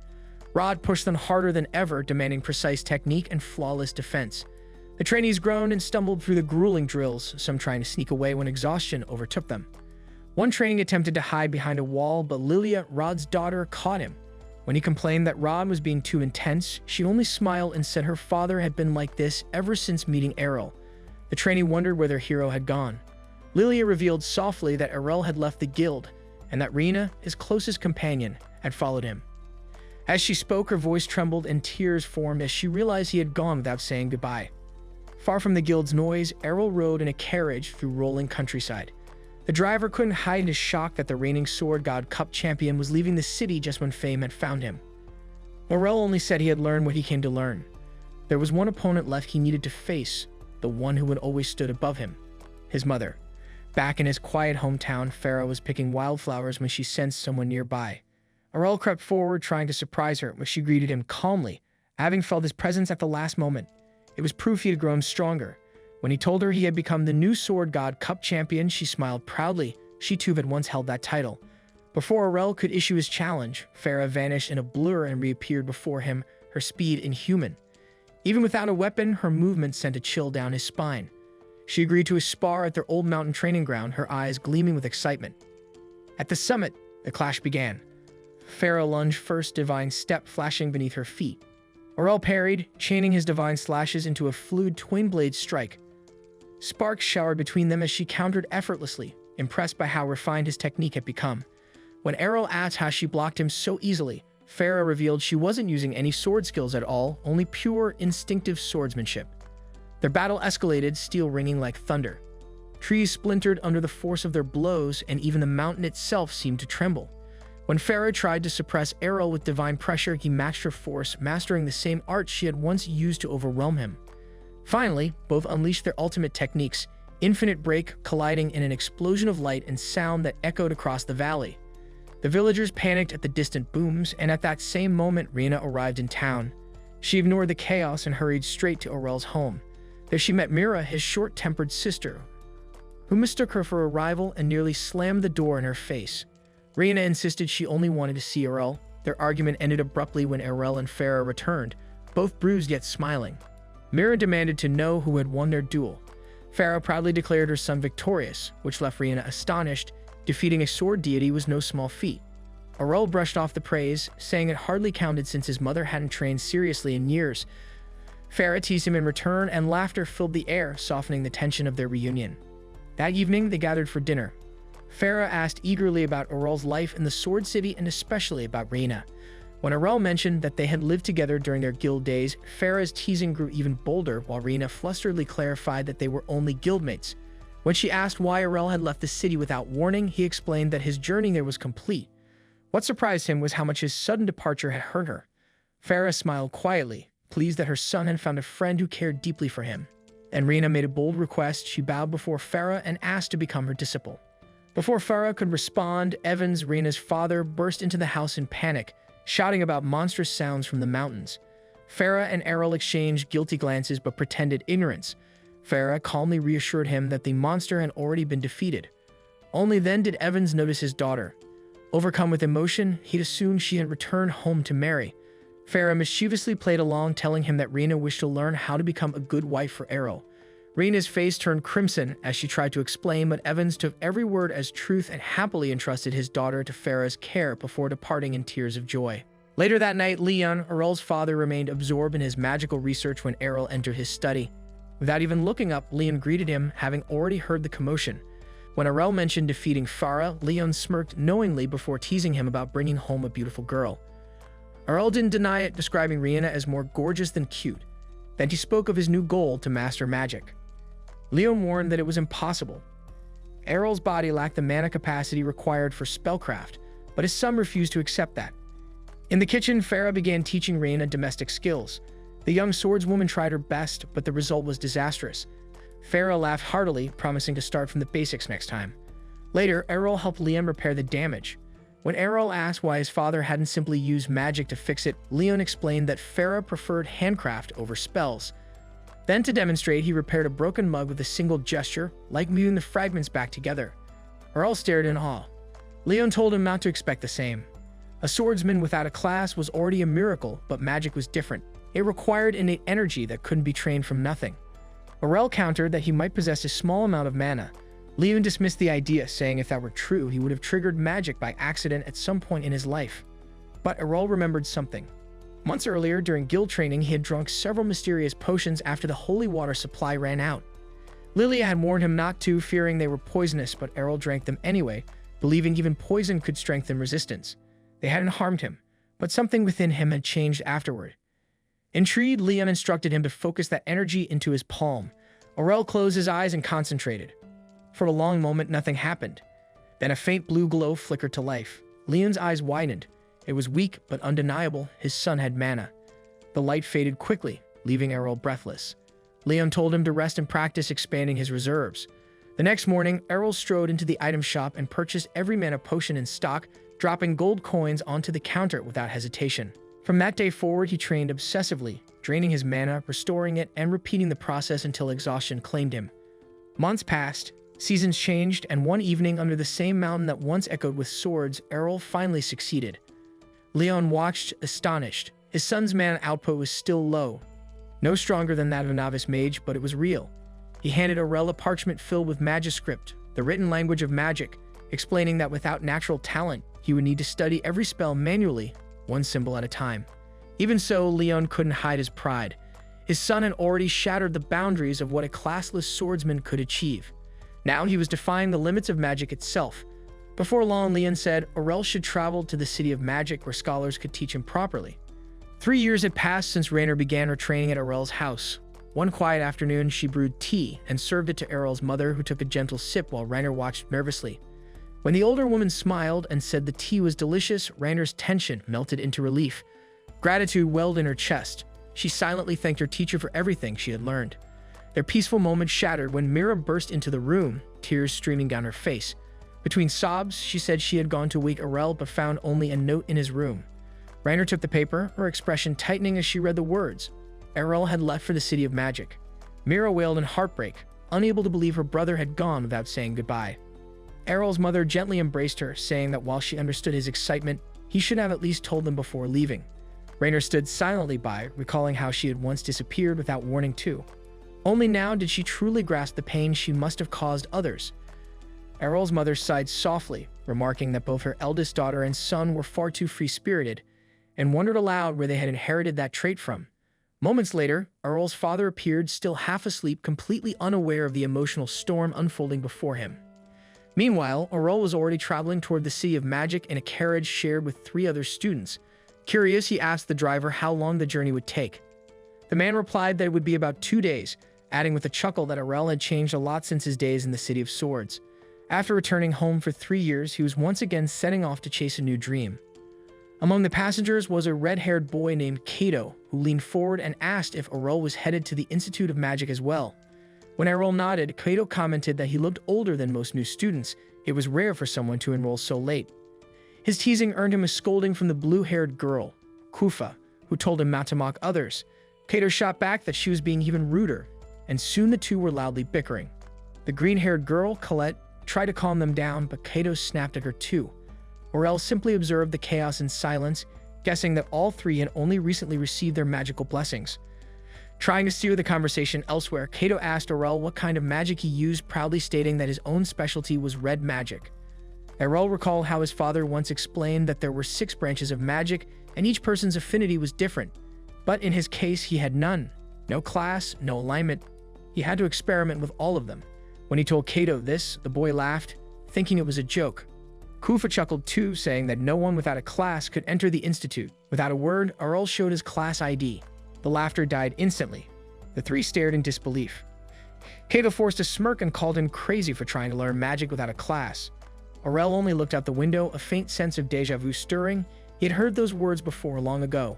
Rod pushed them harder than ever, demanding precise technique and flawless defense. The trainees groaned and stumbled through the grueling drills, some trying to sneak away when exhaustion overtook them. One trainee attempted to hide behind a wall, but Lilia, Rod's daughter, caught him. When he complained that Rod was being too intense, she only smiled and said her father had been like this ever since meeting Arel. The trainee wondered where their hero had gone. Lilia revealed softly that Arel had left the guild, and that Riina, his closest companion, had followed him. As she spoke, her voice trembled and tears formed as she realized he had gone without saying goodbye. Far from the guild's noise, Arel rode in a carriage through rolling countryside. The driver couldn't hide his shock that the reigning Sword God Cup champion was leaving the city just when fame had found him. Arel only said he had learned what he came to learn. There was one opponent left he needed to face, the one who had always stood above him, his mother. Back in his quiet hometown, Fara was picking wildflowers when she sensed someone nearby. Arel crept forward, trying to surprise her, but she greeted him calmly, having felt his presence at the last moment. It was proof he had grown stronger. When he told her he had become the new Sword God Cup champion, she smiled proudly. She too had once held that title. Before Arel could issue his challenge, Fara vanished in a blur and reappeared before him, her speed inhuman. Even without a weapon, her movement sent a chill down his spine. She agreed to a spar at their old mountain training ground, her eyes gleaming with excitement. At the summit, the clash began. Fara lunged first, divine step flashing beneath her feet. Arel parried, chaining his divine slashes into a fluid twin-blade strike. Sparks showered between them as she countered effortlessly, impressed by how refined his technique had become. When Arel asked how she blocked him so easily, Fara revealed she wasn't using any sword skills at all, only pure, instinctive swordsmanship. Their battle escalated, steel ringing like thunder. Trees splintered under the force of their blows, and even the mountain itself seemed to tremble. When Fara tried to suppress Arel with divine pressure, he matched her force, mastering the same art she had once used to overwhelm him. Finally, both unleashed their ultimate techniques, infinite break colliding in an explosion of light and sound that echoed across the valley. The villagers panicked at the distant booms, and at that same moment, Riina arrived in town. She ignored the chaos and hurried straight to Arel's home. There she met Mira, his short-tempered sister, who mistook her for a rival and nearly slammed the door in her face. Riina insisted she only wanted to see Arel, Their argument ended abruptly when Arel and Fara returned, both bruised yet smiling. Mira demanded to know who had won their duel. Fara proudly declared her son victorious, which left Riena astonished. Defeating a sword deity was no small feat. Arel brushed off the praise, saying it hardly counted since his mother hadn't trained seriously in years. Fara teased him in return, and laughter filled the air, softening the tension of their reunion. That evening, they gathered for dinner. Fara asked eagerly about Arel's life in the Sword City and especially about Riena. When Arel mentioned that they had lived together during their guild days, Fara's teasing grew even bolder while Riena flusteredly clarified that they were only guildmates. When she asked why Arel had left the city without warning, he explained that his journey there was complete. What surprised him was how much his sudden departure had hurt her. Fara smiled quietly, pleased that her son had found a friend who cared deeply for him. And Riena made a bold request. She bowed before Fara and asked to become her disciple. Before Fara could respond, Evans, Riena's father, burst into the house in panic, shouting about monstrous sounds from the mountains. Fara and Arel exchanged guilty glances but pretended ignorance. Fara calmly reassured him that the monster had already been defeated. Only then did Evans notice his daughter. Overcome with emotion, he'd assumed she had returned home to marry. Fara mischievously played along, telling him that Riena wished to learn how to become a good wife for Arel. Riena's face turned crimson as she tried to explain, but Evans took every word as truth and happily entrusted his daughter to Fara's care before departing in tears of joy. Later that night, Leon, Arel's father, remained absorbed in his magical research when Arel entered his study. Without even looking up, Leon greeted him, having already heard the commotion. When Arel mentioned defeating Fara, Leon smirked knowingly before teasing him about bringing home a beautiful girl. Arel didn't deny it, describing Riena as more gorgeous than cute. Then he spoke of his new goal to master magic. Leon warned that it was impossible. Arel's body lacked the mana capacity required for spellcraft, but his son refused to accept that. In the kitchen, Fara began teaching Riena domestic skills. The young swordswoman tried her best, but the result was disastrous. Fara laughed heartily, promising to start from the basics next time. Later, Arel helped Leon repair the damage. When Arel asked why his father hadn't simply used magic to fix it, Leon explained that Fara preferred handcraft over spells. Then, to demonstrate, he repaired a broken mug with a single gesture, like mewing the fragments back together. Arel stared in awe. Leon told him not to expect the same. A swordsman without a class was already a miracle, but magic was different. It required innate energy that couldn't be trained from nothing. Arel countered that he might possess a small amount of mana. Leon dismissed the idea, saying if that were true, he would have triggered magic by accident at some point in his life. But Arel remembered something. Months earlier, during guild training, he had drunk several mysterious potions after the holy water supply ran out. Lilia had warned him not to, fearing they were poisonous, but Arel drank them anyway, believing even poison could strengthen resistance. They hadn't harmed him, but something within him had changed afterward. Intrigued, Leon instructed him to focus that energy into his palm. Arel closed his eyes and concentrated. For a long moment, nothing happened. Then a faint blue glow flickered to life. Leon's eyes widened. It was weak, but undeniable. His son had mana. The light faded quickly, leaving Arel breathless. Leon told him to rest and practice expanding his reserves. The next morning, Arel strode into the item shop and purchased every mana potion in stock, dropping gold coins onto the counter without hesitation. From that day forward, he trained obsessively, draining his mana, restoring it, and repeating the process until exhaustion claimed him. Months passed, seasons changed, and one evening under the same mountain that once echoed with swords, Arel finally succeeded. Leon watched, astonished. His son's mana output was still low. No stronger than that of a novice mage, but it was real. He handed Arel a parchment filled with Magiscript, the written language of magic, explaining that without natural talent, he would need to study every spell manually, one symbol at a time. Even so, Leon couldn't hide his pride. His son had already shattered the boundaries of what a classless swordsman could achieve. Now he was defying the limits of magic itself. Before long, Leon said Arel should travel to the City of Magic where scholars could teach him properly. 3 years had passed since Rainer began her training at Arel's house. One quiet afternoon, she brewed tea and served it to Arel's mother, who took a gentle sip while Rainer watched nervously. When the older woman smiled and said the tea was delicious, Rainer's tension melted into relief. Gratitude welled in her chest. She silently thanked her teacher for everything she had learned. Their peaceful moment shattered when Mira burst into the room, tears streaming down her face. Between sobs, she said she had gone to wake Arel but found only a note in his room. Rainer took the paper, her expression tightening as she read the words. Arel had left for the City of Magic. Mira wailed in heartbreak, unable to believe her brother had gone without saying goodbye. Arel's mother gently embraced her, saying that while she understood his excitement, He should have at least told them before leaving. Rainer stood silently by, recalling how she had once disappeared without warning too. Only now did she truly grasp the pain she must have caused others. Arel's mother sighed softly, remarking that both her eldest daughter and son were far too free-spirited, and wondered aloud where they had inherited that trait from. Moments later, Arel's father appeared, still half asleep, completely unaware of the emotional storm unfolding before him. Meanwhile, Arel was already traveling toward the City of Magic in a carriage shared with 3 other students. Curious, he asked the driver how long the journey would take. The man replied that it would be about 2 days, adding with a chuckle that Arel had changed a lot since his days in the City of Swords. After returning home for 3 years, he was once again setting off to chase a new dream. Among the passengers was a red-haired boy named Kato, who leaned forward and asked if Arel was headed to the Institute of Magic as well. When Arel nodded, Kato commented that he looked older than most new students. It was rare for someone to enroll so late. His teasing earned him a scolding from the blue-haired girl, Kufa, who told him not to mock others. Kato shot back that she was being even ruder, and soon the two were loudly bickering. The green-haired girl, Colette, tried to calm them down, but Kato snapped at her too. Arel simply observed the chaos in silence, guessing that all 3 had only recently received their magical blessings. Trying to steer the conversation elsewhere, Kato asked Arel what kind of magic he used, proudly stating that his own specialty was red magic. Arel recalled how his father once explained that there were 6 branches of magic, and each person's affinity was different. But in his case, he had none. No class, no alignment. He had to experiment with all of them. When he told Kato this, the boy laughed, thinking it was a joke. Kufa chuckled too, saying that no one without a class could enter the institute. Without a word, Arel showed his class ID. The laughter died instantly. The 3 stared in disbelief. Kato forced a smirk and called him crazy for trying to learn magic without a class. Arel only looked out the window, a faint sense of déjà vu stirring. He had heard those words before long ago.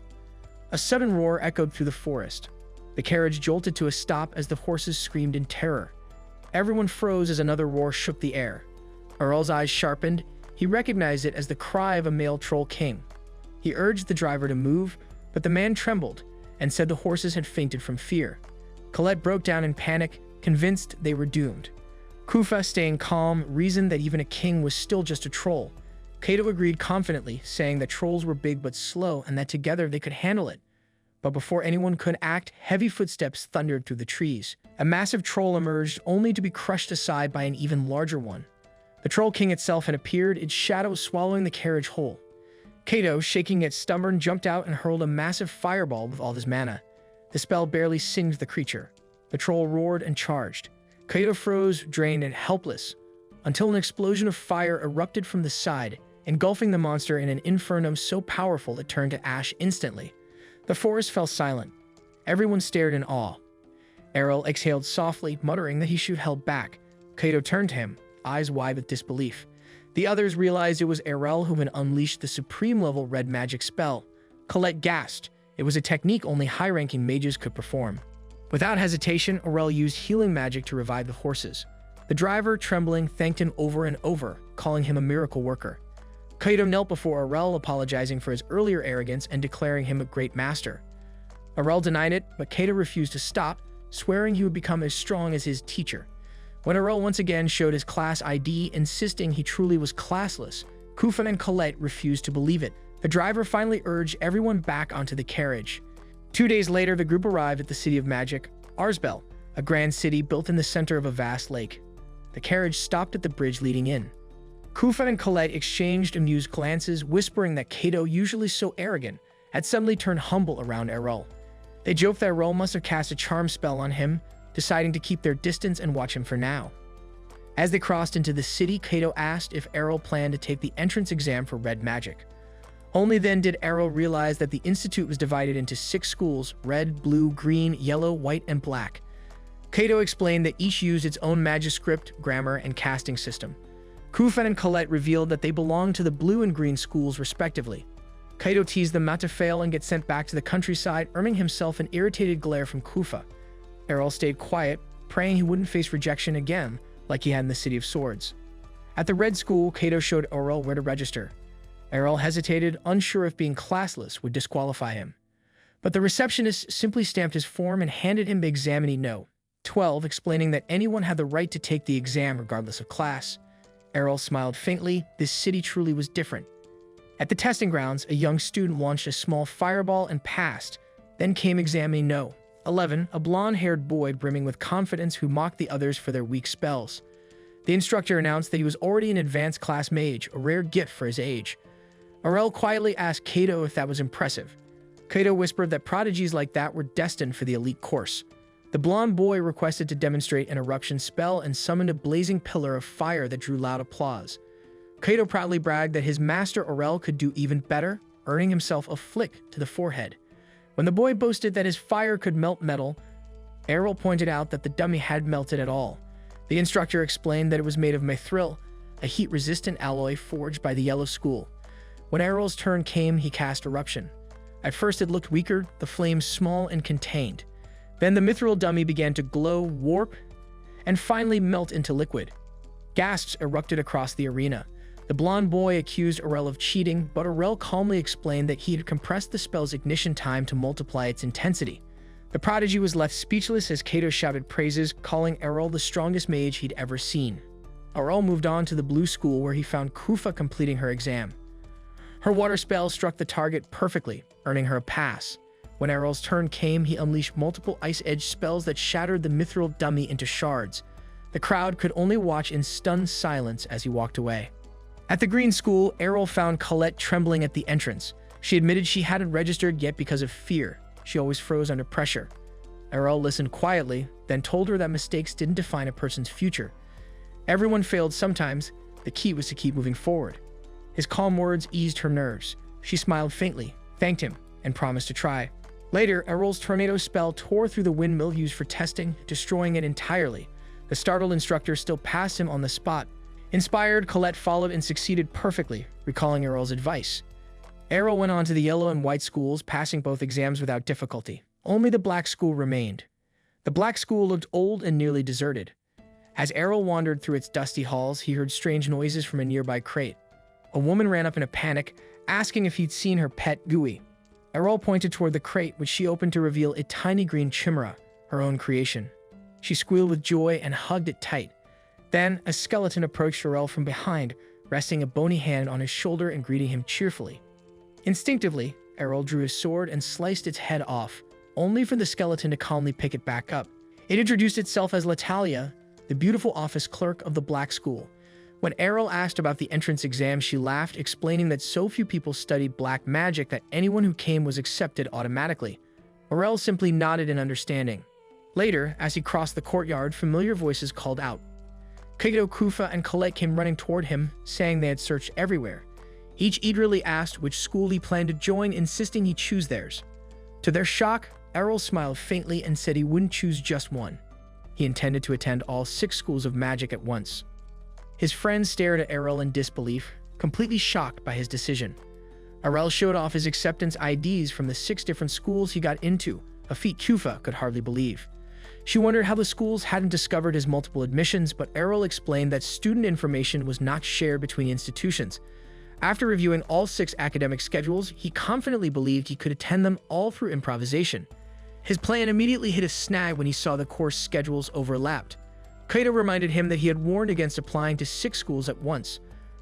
A sudden roar echoed through the forest. The carriage jolted to a stop as the horses screamed in terror. Everyone froze as another roar shook the air. Arel's eyes sharpened. He recognized it as the cry of a male troll king. He urged the driver to move, but the man trembled and said the horses had fainted from fear. Colette broke down in panic, convinced they were doomed. Kufa, staying calm, reasoned that even a king was still just a troll. Kato agreed confidently, saying that trolls were big but slow and that together they could handle it. But before anyone could act, heavy footsteps thundered through the trees. A massive troll emerged, only to be crushed aside by an even larger one. The Troll King itself had appeared, its shadow swallowing the carriage whole. Kato, shaking yet stubborn, jumped out and hurled a massive fireball with all his mana. The spell barely singed the creature. The troll roared and charged. Kato froze, drained, and helpless, until an explosion of fire erupted from the side, engulfing the monster in an inferno so powerful it turned to ash instantly. The forest fell silent. Everyone stared in awe. Arel exhaled softly, muttering that he should have held back. Kato turned to him, eyes wide with disbelief. The others realized it was Arel who had unleashed the supreme-level red magic spell. Colette gasped. It was a technique only high-ranking mages could perform. Without hesitation, Arel used healing magic to revive the horses. The driver, trembling, thanked him over and over, calling him a miracle worker. Kato knelt before Arel, apologizing for his earlier arrogance and declaring him a great master. Arel denied it, but Kato refused to stop, swearing he would become as strong as his teacher. When Arel once again showed his class ID, insisting he truly was classless, Kufa and Colette refused to believe it. The driver finally urged everyone back onto the carriage. 2 days later, the group arrived at the City of Magic, Arsbel, a grand city built in the center of a vast lake. The carriage stopped at the bridge leading in. Kufa and Colette exchanged amused glances, whispering that Kato, usually so arrogant, had suddenly turned humble around Arel. They joked that Arel must have cast a charm spell on him, deciding to keep their distance and watch him for now. As they crossed into the city, Kato asked if Arel planned to take the entrance exam for red magic. Only then did Arel realize that the institute was divided into 6 schools: red, blue, green, yellow, white, and black. Kato explained that each used its own magiscript, grammar, and casting system. Kufa and Colette revealed that they belonged to the blue and green schools respectively. Kato teased them not to fail and get sent back to the countryside, earning himself an irritated glare from Kufa. Arel stayed quiet, praying he wouldn't face rejection again like he had in the City of Swords. At the red school, Kato showed Arel where to register. Arel hesitated, unsure if being classless would disqualify him. But the receptionist simply stamped his form and handed him the examinee No. 12, explaining that anyone had the right to take the exam regardless of class. Arel smiled faintly. This city truly was different. At the testing grounds, a young student launched a small fireball and passed. Then came examining No. 11, a blonde-haired boy brimming with confidence who mocked the others for their weak spells. The instructor announced that he was already an advanced class mage, a rare gift for his age. Arel quietly asked Kato if that was impressive. Kato whispered that prodigies like that were destined for the elite course. The blonde boy requested to demonstrate an eruption spell and summoned a blazing pillar of fire that drew loud applause. Kato proudly bragged that his master Arel could do even better, earning himself a flick to the forehead. When the boy boasted that his fire could melt metal, Arel pointed out that the dummy had melted at all. The instructor explained that it was made of mithril, a heat-resistant alloy forged by the Yellow School. When Arel's turn came, he cast Eruption. At first it looked weaker, the flames small and contained. Then the mithril dummy began to glow, warp, and finally melt into liquid. Gasps erupted across the arena. The blonde boy accused Arel of cheating, but Arel calmly explained that he had compressed the spell's ignition time to multiply its intensity. The prodigy was left speechless as Kato shouted praises, calling Arel the strongest mage he'd ever seen. Arel moved on to the blue school where he found Kufa completing her exam. Her water spell struck the target perfectly, earning her a pass. When Arel's turn came, he unleashed multiple ice-edge spells that shattered the mithril dummy into shards. The crowd could only watch in stunned silence as he walked away. At the green school, Arel found Colette trembling at the entrance. She admitted she hadn't registered yet because of fear. She always froze under pressure. Arel listened quietly, then told her that mistakes didn't define a person's future. Everyone failed sometimes. The key was to keep moving forward. His calm words eased her nerves. She smiled faintly, thanked him, and promised to try. Later, Arel's tornado spell tore through the windmill used for testing, destroying it entirely. The startled instructor still passed him on the spot. Inspired, Colette followed and succeeded perfectly, recalling Arel's advice. Arel went on to the yellow and white schools, passing both exams without difficulty. Only the black school remained. The black school looked old and nearly deserted. As Arel wandered through its dusty halls, he heard strange noises from a nearby crate. A woman ran up in a panic, asking if he'd seen her pet Gooey. Arel pointed toward the crate, which she opened to reveal a tiny green chimera, her own creation. She squealed with joy and hugged it tight. Then, a skeleton approached Arel from behind, resting a bony hand on his shoulder and greeting him cheerfully. Instinctively, Arel drew his sword and sliced its head off, only for the skeleton to calmly pick it back up. It introduced itself as Latalia, the beautiful office clerk of the Black School. When Arel asked about the entrance exam, she laughed, explaining that so few people studied black magic that anyone who came was accepted automatically. Arel simply nodded in understanding. Later, as he crossed the courtyard, familiar voices called out. Kato, Kufa, and Colette came running toward him, saying they had searched everywhere. Each eagerly asked which school he planned to join, insisting he choose theirs. To their shock, Arel smiled faintly and said he wouldn't choose just one. He intended to attend all 6 schools of magic at once. His friends stared at Arel in disbelief, completely shocked by his decision. Arel showed off his acceptance IDs from the 6 different schools he got into, a feat Kufa could hardly believe. She wondered how the schools hadn't discovered his multiple admissions, but Arel explained that student information was not shared between institutions. After reviewing all 6 academic schedules, he confidently believed he could attend them all through improvisation. His plan immediately hit a snag when he saw the course schedules overlapped. Kato reminded him that he had warned against applying to 6 schools at once.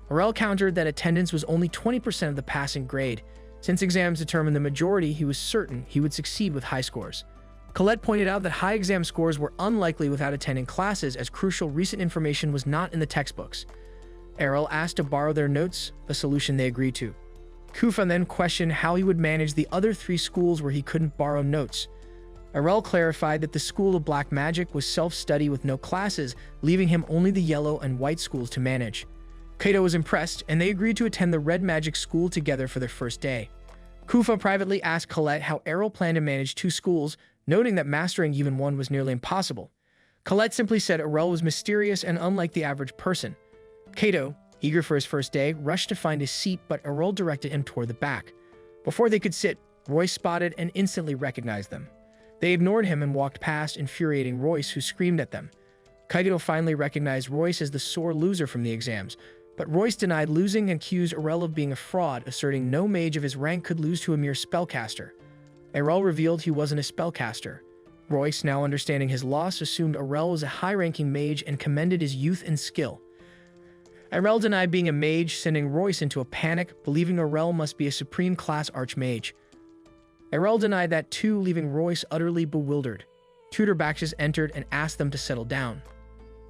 Arel countered that attendance was only 20% of the passing grade. Since exams determined the majority, he was certain he would succeed with high scores. Colette pointed out that high exam scores were unlikely without attending classes, as crucial recent information was not in the textbooks. Arel asked to borrow their notes, a solution they agreed to. Kufa then questioned how he would manage the other 3 schools where he couldn't borrow notes. Arel clarified that the School of Black Magic was self-study with no classes, leaving him only the yellow and white schools to manage. Kato was impressed, and they agreed to attend the Red Magic School together for their first day. Kufa privately asked Colette how Arel planned to manage 2 schools, noting that mastering even one was nearly impossible. Colette simply said Arel was mysterious and unlike the average person. Kato, eager for his first day, rushed to find his seat, but Arel directed him toward the back. Before they could sit, Royce spotted and instantly recognized them. They ignored him and walked past, infuriating Royce, who screamed at them. Kaito finally recognized Royce as the sore loser from the exams, but Royce denied losing and accused Arel of being a fraud, asserting no mage of his rank could lose to a mere spellcaster. Arel revealed he wasn't a spellcaster. Royce, now understanding his loss, assumed Arel was a high-ranking mage and commended his youth and skill. Arel denied being a mage, sending Royce into a panic, believing Arel must be a supreme class archmage. Arel denied that too, leaving Royce utterly bewildered. Tutor Bakshis entered and asked them to settle down.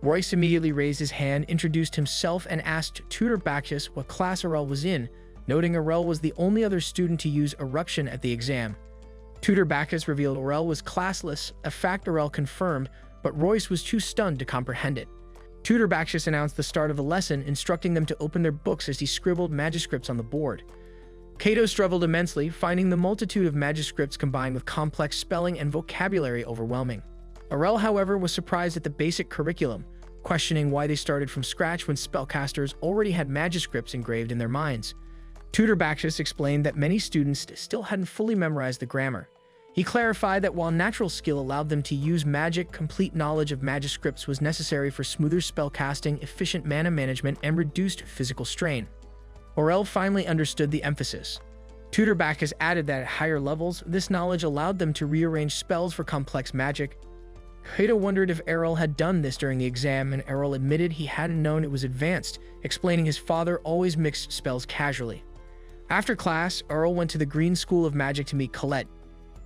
Royce immediately raised his hand, introduced himself, and asked Tutor Bakshis what class Arel was in, noting Arel was the only other student to use eruption at the exam. Tutor Bakshis revealed Arel was classless, a fact Arel confirmed, but Royce was too stunned to comprehend it. Tutor Bakshis announced the start of the lesson, instructing them to open their books as he scribbled manuscripts on the board. Kato struggled immensely, finding the multitude of manuscripts combined with complex spelling and vocabulary overwhelming. Arel, however, was surprised at the basic curriculum, questioning why they started from scratch when spellcasters already had manuscripts engraved in their minds. Tutor Bakshis explained that many students still hadn't fully memorized the grammar. He clarified that while natural skill allowed them to use magic, complete knowledge of manuscripts was necessary for smoother spellcasting, efficient mana management, and reduced physical strain. Arel finally understood the emphasis. Tutor Bakshis added that at higher levels, this knowledge allowed them to rearrange spells for complex magic. Kato wondered if Arel had done this during the exam, and Arel admitted he hadn't known it was advanced, explaining his father always mixed spells casually. After class, Arel went to the Green School of Magic to meet Colette.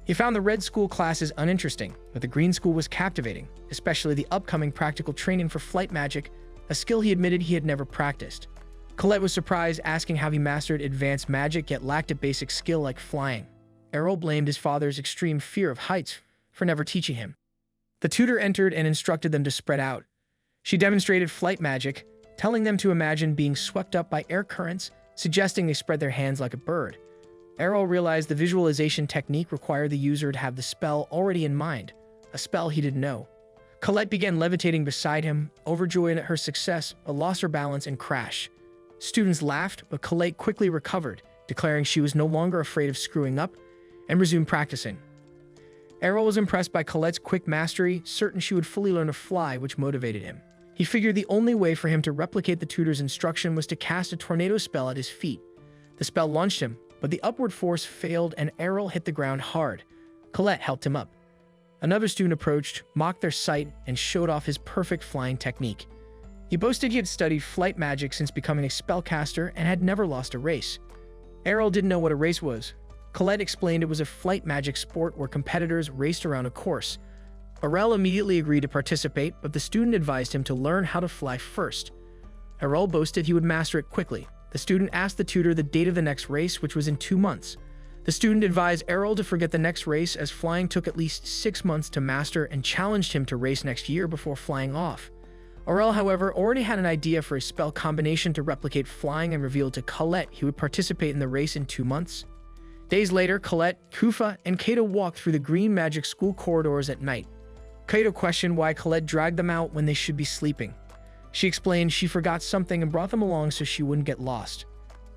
He found the Red School classes uninteresting, but the Green School was captivating, especially the upcoming practical training for flight magic, a skill he admitted he had never practiced. Colette was surprised, asking how he mastered advanced magic yet lacked a basic skill like flying. Arel blamed his father's extreme fear of heights for never teaching him. The tutor entered and instructed them to spread out. She demonstrated flight magic, telling them to imagine being swept up by air currents, suggesting they spread their hands like a bird. Arel realized the visualization technique required the user to have the spell already in mind, a spell he didn't know. Colette began levitating beside him, overjoyed at her success, but lost her balance and crashed. Students laughed, but Colette quickly recovered, declaring she was no longer afraid of screwing up, and resumed practicing. Arel was impressed by Colette's quick mastery, certain she would fully learn to fly, which motivated him. He figured the only way for him to replicate the tutor's instruction was to cast a tornado spell at his feet. The spell launched him, but the upward force failed and Arel hit the ground hard. Colette helped him up. Another student approached, mocked their sight, and showed off his perfect flying technique. He boasted he had studied flight magic since becoming a spellcaster and had never lost a race. Arel didn't know what a race was. Colette explained it was a flight magic sport where competitors raced around a course. Arel immediately agreed to participate, but the student advised him to learn how to fly first. Arel boasted he would master it quickly. The student asked the tutor the date of the next race, which was in 2 months. The student advised Arel to forget the next race as flying took at least 6 months to master and challenged him to race next year before flying off. Arel, however, already had an idea for a spell combination to replicate flying and revealed to Colette he would participate in the race in 2 months. Days later, Colette, Kufa, and Kato walked through the Green Magic School corridors at night. Kato questioned why Colette dragged them out when they should be sleeping. She explained she forgot something and brought them along so she wouldn't get lost.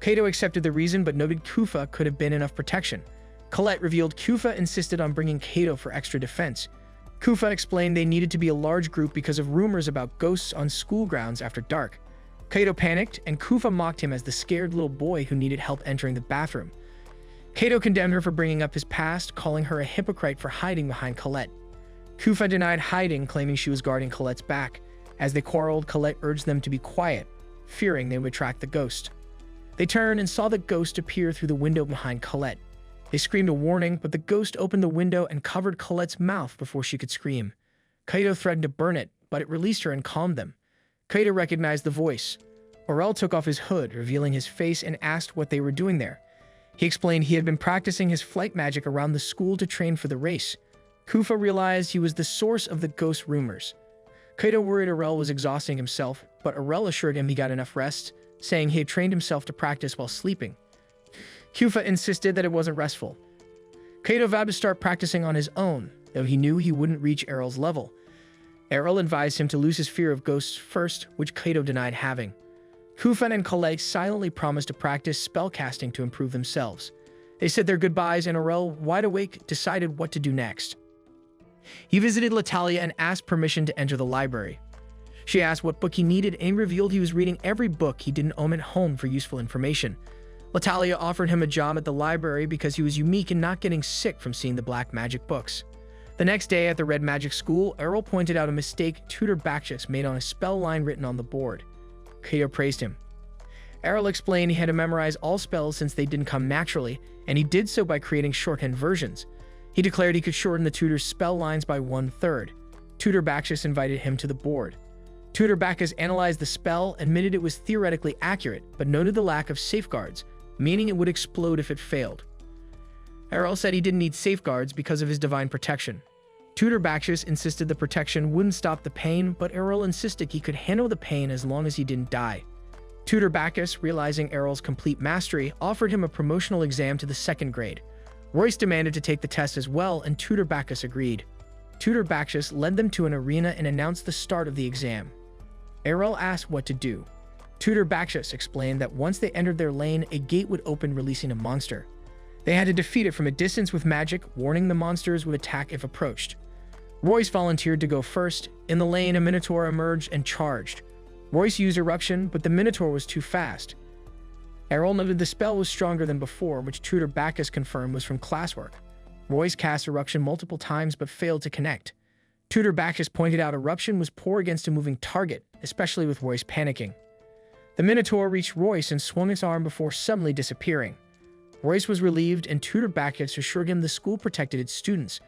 Kato accepted the reason but noted Kufa could have been enough protection. Colette revealed Kufa insisted on bringing Kato for extra defense. Kufa explained they needed to be a large group because of rumors about ghosts on school grounds after dark. Kato panicked, and Kufa mocked him as the scared little boy who needed help entering the bathroom. Kato condemned her for bringing up his past, calling her a hypocrite for hiding behind Colette. Kufa denied hiding, claiming she was guarding Colette's back. As they quarreled, Colette urged them to be quiet, fearing they would attract the ghost. They turned and saw the ghost appear through the window behind Colette. They screamed a warning, but the ghost opened the window and covered Colette's mouth before she could scream. Kato threatened to burn it, but it released her and calmed them. Kato recognized the voice. Arel took off his hood, revealing his face, and asked what they were doing there. He explained he had been practicing his flight magic around the school to train for the race. Kufa realized he was the source of the ghost rumors. Kato worried Arel was exhausting himself, but Arel assured him he got enough rest, saying he had trained himself to practice while sleeping. Kufa insisted that it wasn't restful. Kato vowed to start practicing on his own, though he knew he wouldn't reach Arel's level. Arel advised him to lose his fear of ghosts first, which Kato denied having. Kufa and Colette silently promised to practice spellcasting to improve themselves. They said their goodbyes, and Arel, wide awake, decided what to do next. He visited Latalia and asked permission to enter the library. She asked what book he needed and revealed he was reading every book he didn't own at home for useful information. Latalia offered him a job at the library because he was unique in not getting sick from seeing the black magic books. The next day at the red magic school, Arel pointed out a mistake Tutor Bakshis made on a spell line written on the board. Kato praised him. Arel explained he had to memorize all spells since they didn't come naturally, and he did so by creating shorthand versions. He declared he could shorten the tutor's spell lines by 1/3. Tutor Bakshis invited him to the board. Tutor Bakshis analyzed the spell, admitted it was theoretically accurate, but noted the lack of safeguards, meaning it would explode if it failed. Arel said he didn't need safeguards because of his divine protection. Tutor Bakshis insisted the protection wouldn't stop the pain, but Arel insisted he could handle the pain as long as he didn't die. Tutor Bakshis, realizing Arel's complete mastery, offered him a promotional exam to the 2nd grade. Royce demanded to take the test as well, and Tutor Bakshis agreed. Tutor Bakshis led them to an arena and announced the start of the exam. Arel asked what to do. Tutor Bakshis explained that once they entered their lane, a gate would open, releasing a monster. They had to defeat it from a distance with magic, warning the monsters would attack if approached. Royce volunteered to go first. In the lane, a Minotaur emerged and charged. Royce used Eruption, but the Minotaur was too fast. Arel noted the spell was stronger than before, which Tutor Bakshis confirmed was from classwork. Royce cast Eruption multiple times but failed to connect. Tutor Bakshis pointed out Eruption was poor against a moving target, especially with Royce panicking. The Minotaur reached Royce and swung its arm before suddenly disappearing. Royce was relieved, and Tutor Bakshis assured him the school protected its students.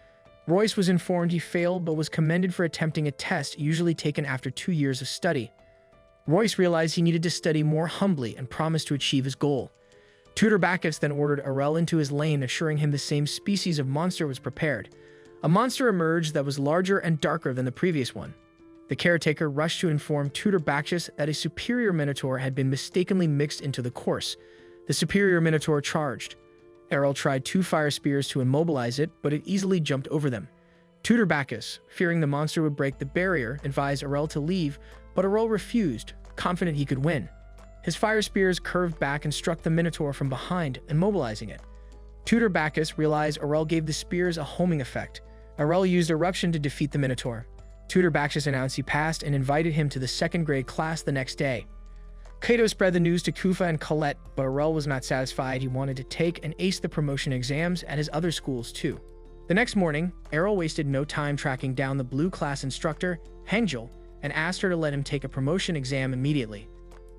Royce was informed he failed but was commended for attempting a test usually taken after 2 years of study. Royce realized he needed to study more humbly and promised to achieve his goal. Tutor Bakshis then ordered Arel into his lane, assuring him the same species of monster was prepared. A monster emerged that was larger and darker than the previous one. The caretaker rushed to inform Tutor Bakshis that a superior Minotaur had been mistakenly mixed into the course. The superior Minotaur charged. Arel tried 2 fire spears to immobilize it, but it easily jumped over them. Tutor Bakshis, fearing the monster would break the barrier, advised Arel to leave, but Arel refused, confident he could win. His fire spears curved back and struck the Minotaur from behind, immobilizing it. Tutor Bakshis realized Arel gave the spears a homing effect. Arel used Eruption to defeat the Minotaur. Tutor Bakshis announced he passed and invited him to the 2nd grade class the next day. Kato spread the news to Kufa and Colette, but Arel was not satisfied. He wanted to take and ace the promotion exams at his other schools too. The next morning, Arel wasted no time tracking down the blue class instructor, Hengel, and asked her to let him take a promotion exam immediately.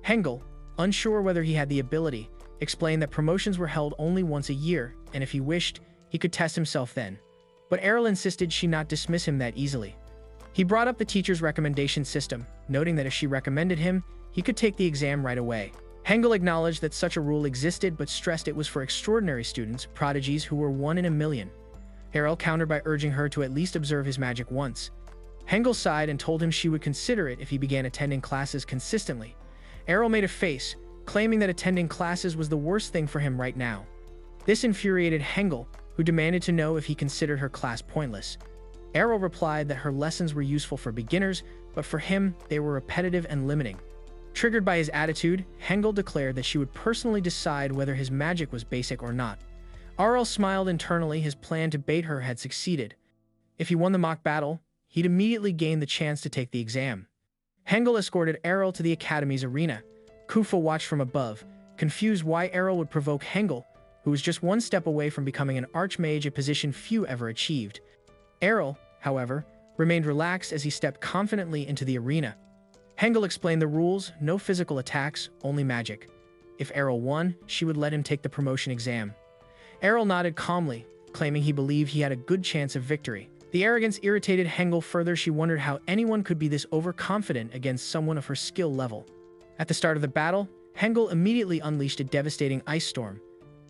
Hengel, unsure whether he had the ability, explained that promotions were held only once a year, and if he wished, he could test himself then. But Arel insisted she not dismiss him that easily. He brought up the teacher's recommendation system, noting that if she recommended him, he could take the exam right away. Hengel acknowledged that such a rule existed but stressed it was for extraordinary students, prodigies who were 1 in a million. Arel countered by urging her to at least observe his magic once. Hengel sighed and told him she would consider it if he began attending classes consistently. Arel made a face, claiming that attending classes was the worst thing for him right now. This infuriated Hengel, who demanded to know if he considered her class pointless. Arel replied that her lessons were useful for beginners, but for him, they were repetitive and limiting. Triggered by his attitude, Hengel declared that she would personally decide whether his magic was basic or not. Arel smiled internally. His plan to bait her had succeeded. If he won the mock battle, he'd immediately gain the chance to take the exam. Hengel escorted Arel to the academy's arena. Kufa watched from above, confused why Arel would provoke Hengel, who was just 1 step away from becoming an archmage, a position few ever achieved. Arel, however, remained relaxed as he stepped confidently into the arena. Hengel explained the rules: no physical attacks, only magic. If Arel won, she would let him take the promotion exam. Arel nodded calmly, claiming he believed he had a good chance of victory. The arrogance irritated Hengel further. She wondered how anyone could be this overconfident against someone of her skill level. At the start of the battle, Hengel immediately unleashed a devastating ice storm.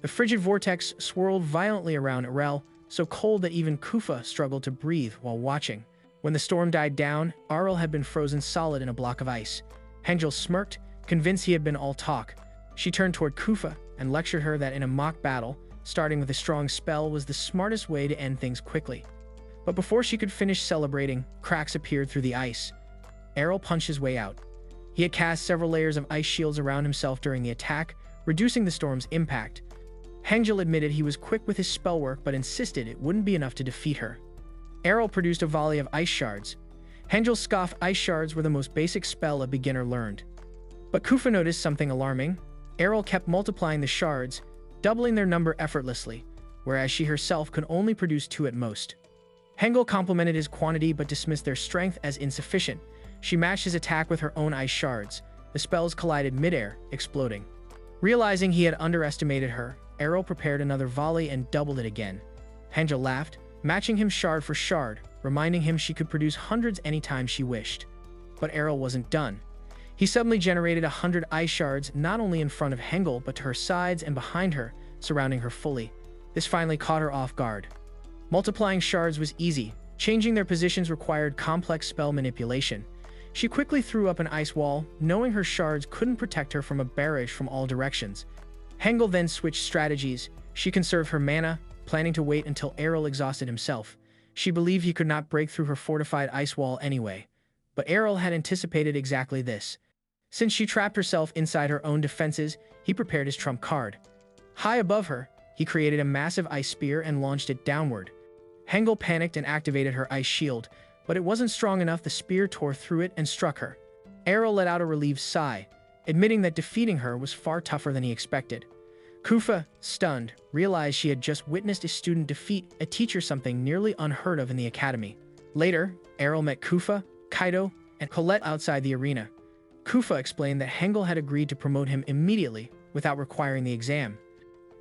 The frigid vortex swirled violently around Arel, so cold that even Kufa struggled to breathe while watching. When the storm died down, Arel had been frozen solid in a block of ice. Hengel smirked, convinced he had been all talk. She turned toward Kufa and lectured her that in a mock battle, starting with a strong spell was the smartest way to end things quickly. But before she could finish celebrating, cracks appeared through the ice. Arel punched his way out. He had cast several layers of ice shields around himself during the attack, reducing the storm's impact. Hengel admitted he was quick with his spell work but insisted it wouldn't be enough to defeat her. Arel produced a volley of ice shards. Hengel scoffed. Ice shards were the most basic spell a beginner learned. But Kufa noticed something alarming. Arel kept multiplying the shards, doubling their number effortlessly, whereas she herself could only produce 2 at most. Hengel complimented his quantity but dismissed their strength as insufficient. She matched his attack with her own ice shards. The spells collided midair, exploding. Realizing he had underestimated her, Arel prepared another volley and doubled it again. Hengel laughed, matching him shard for shard, reminding him she could produce hundreds anytime she wished. But Arel wasn't done. He suddenly generated 100 ice shards not only in front of Hengel but to her sides and behind her, surrounding her fully. This finally caught her off guard. Multiplying shards was easy. Changing their positions required complex spell manipulation. She quickly threw up an ice wall, knowing her shards couldn't protect her from a barrage from all directions. Hengel then switched strategies. She conserved her mana, planning to wait until Arel exhausted himself. She believed he could not break through her fortified ice wall anyway. But Arel had anticipated exactly this. Since she trapped herself inside her own defenses, he prepared his trump card. High above her, he created a massive ice spear and launched it downward. Hengel panicked and activated her ice shield, but it wasn't strong enough. The spear tore through it and struck her. Arel let out a relieved sigh, admitting that defeating her was far tougher than he expected. Kufa, stunned, realized she had just witnessed a student defeat a teacher, something nearly unheard of in the academy. Later, Arel met Kufa, Kaido, and Colette outside the arena. Kufa explained that Hengel had agreed to promote him immediately without requiring the exam.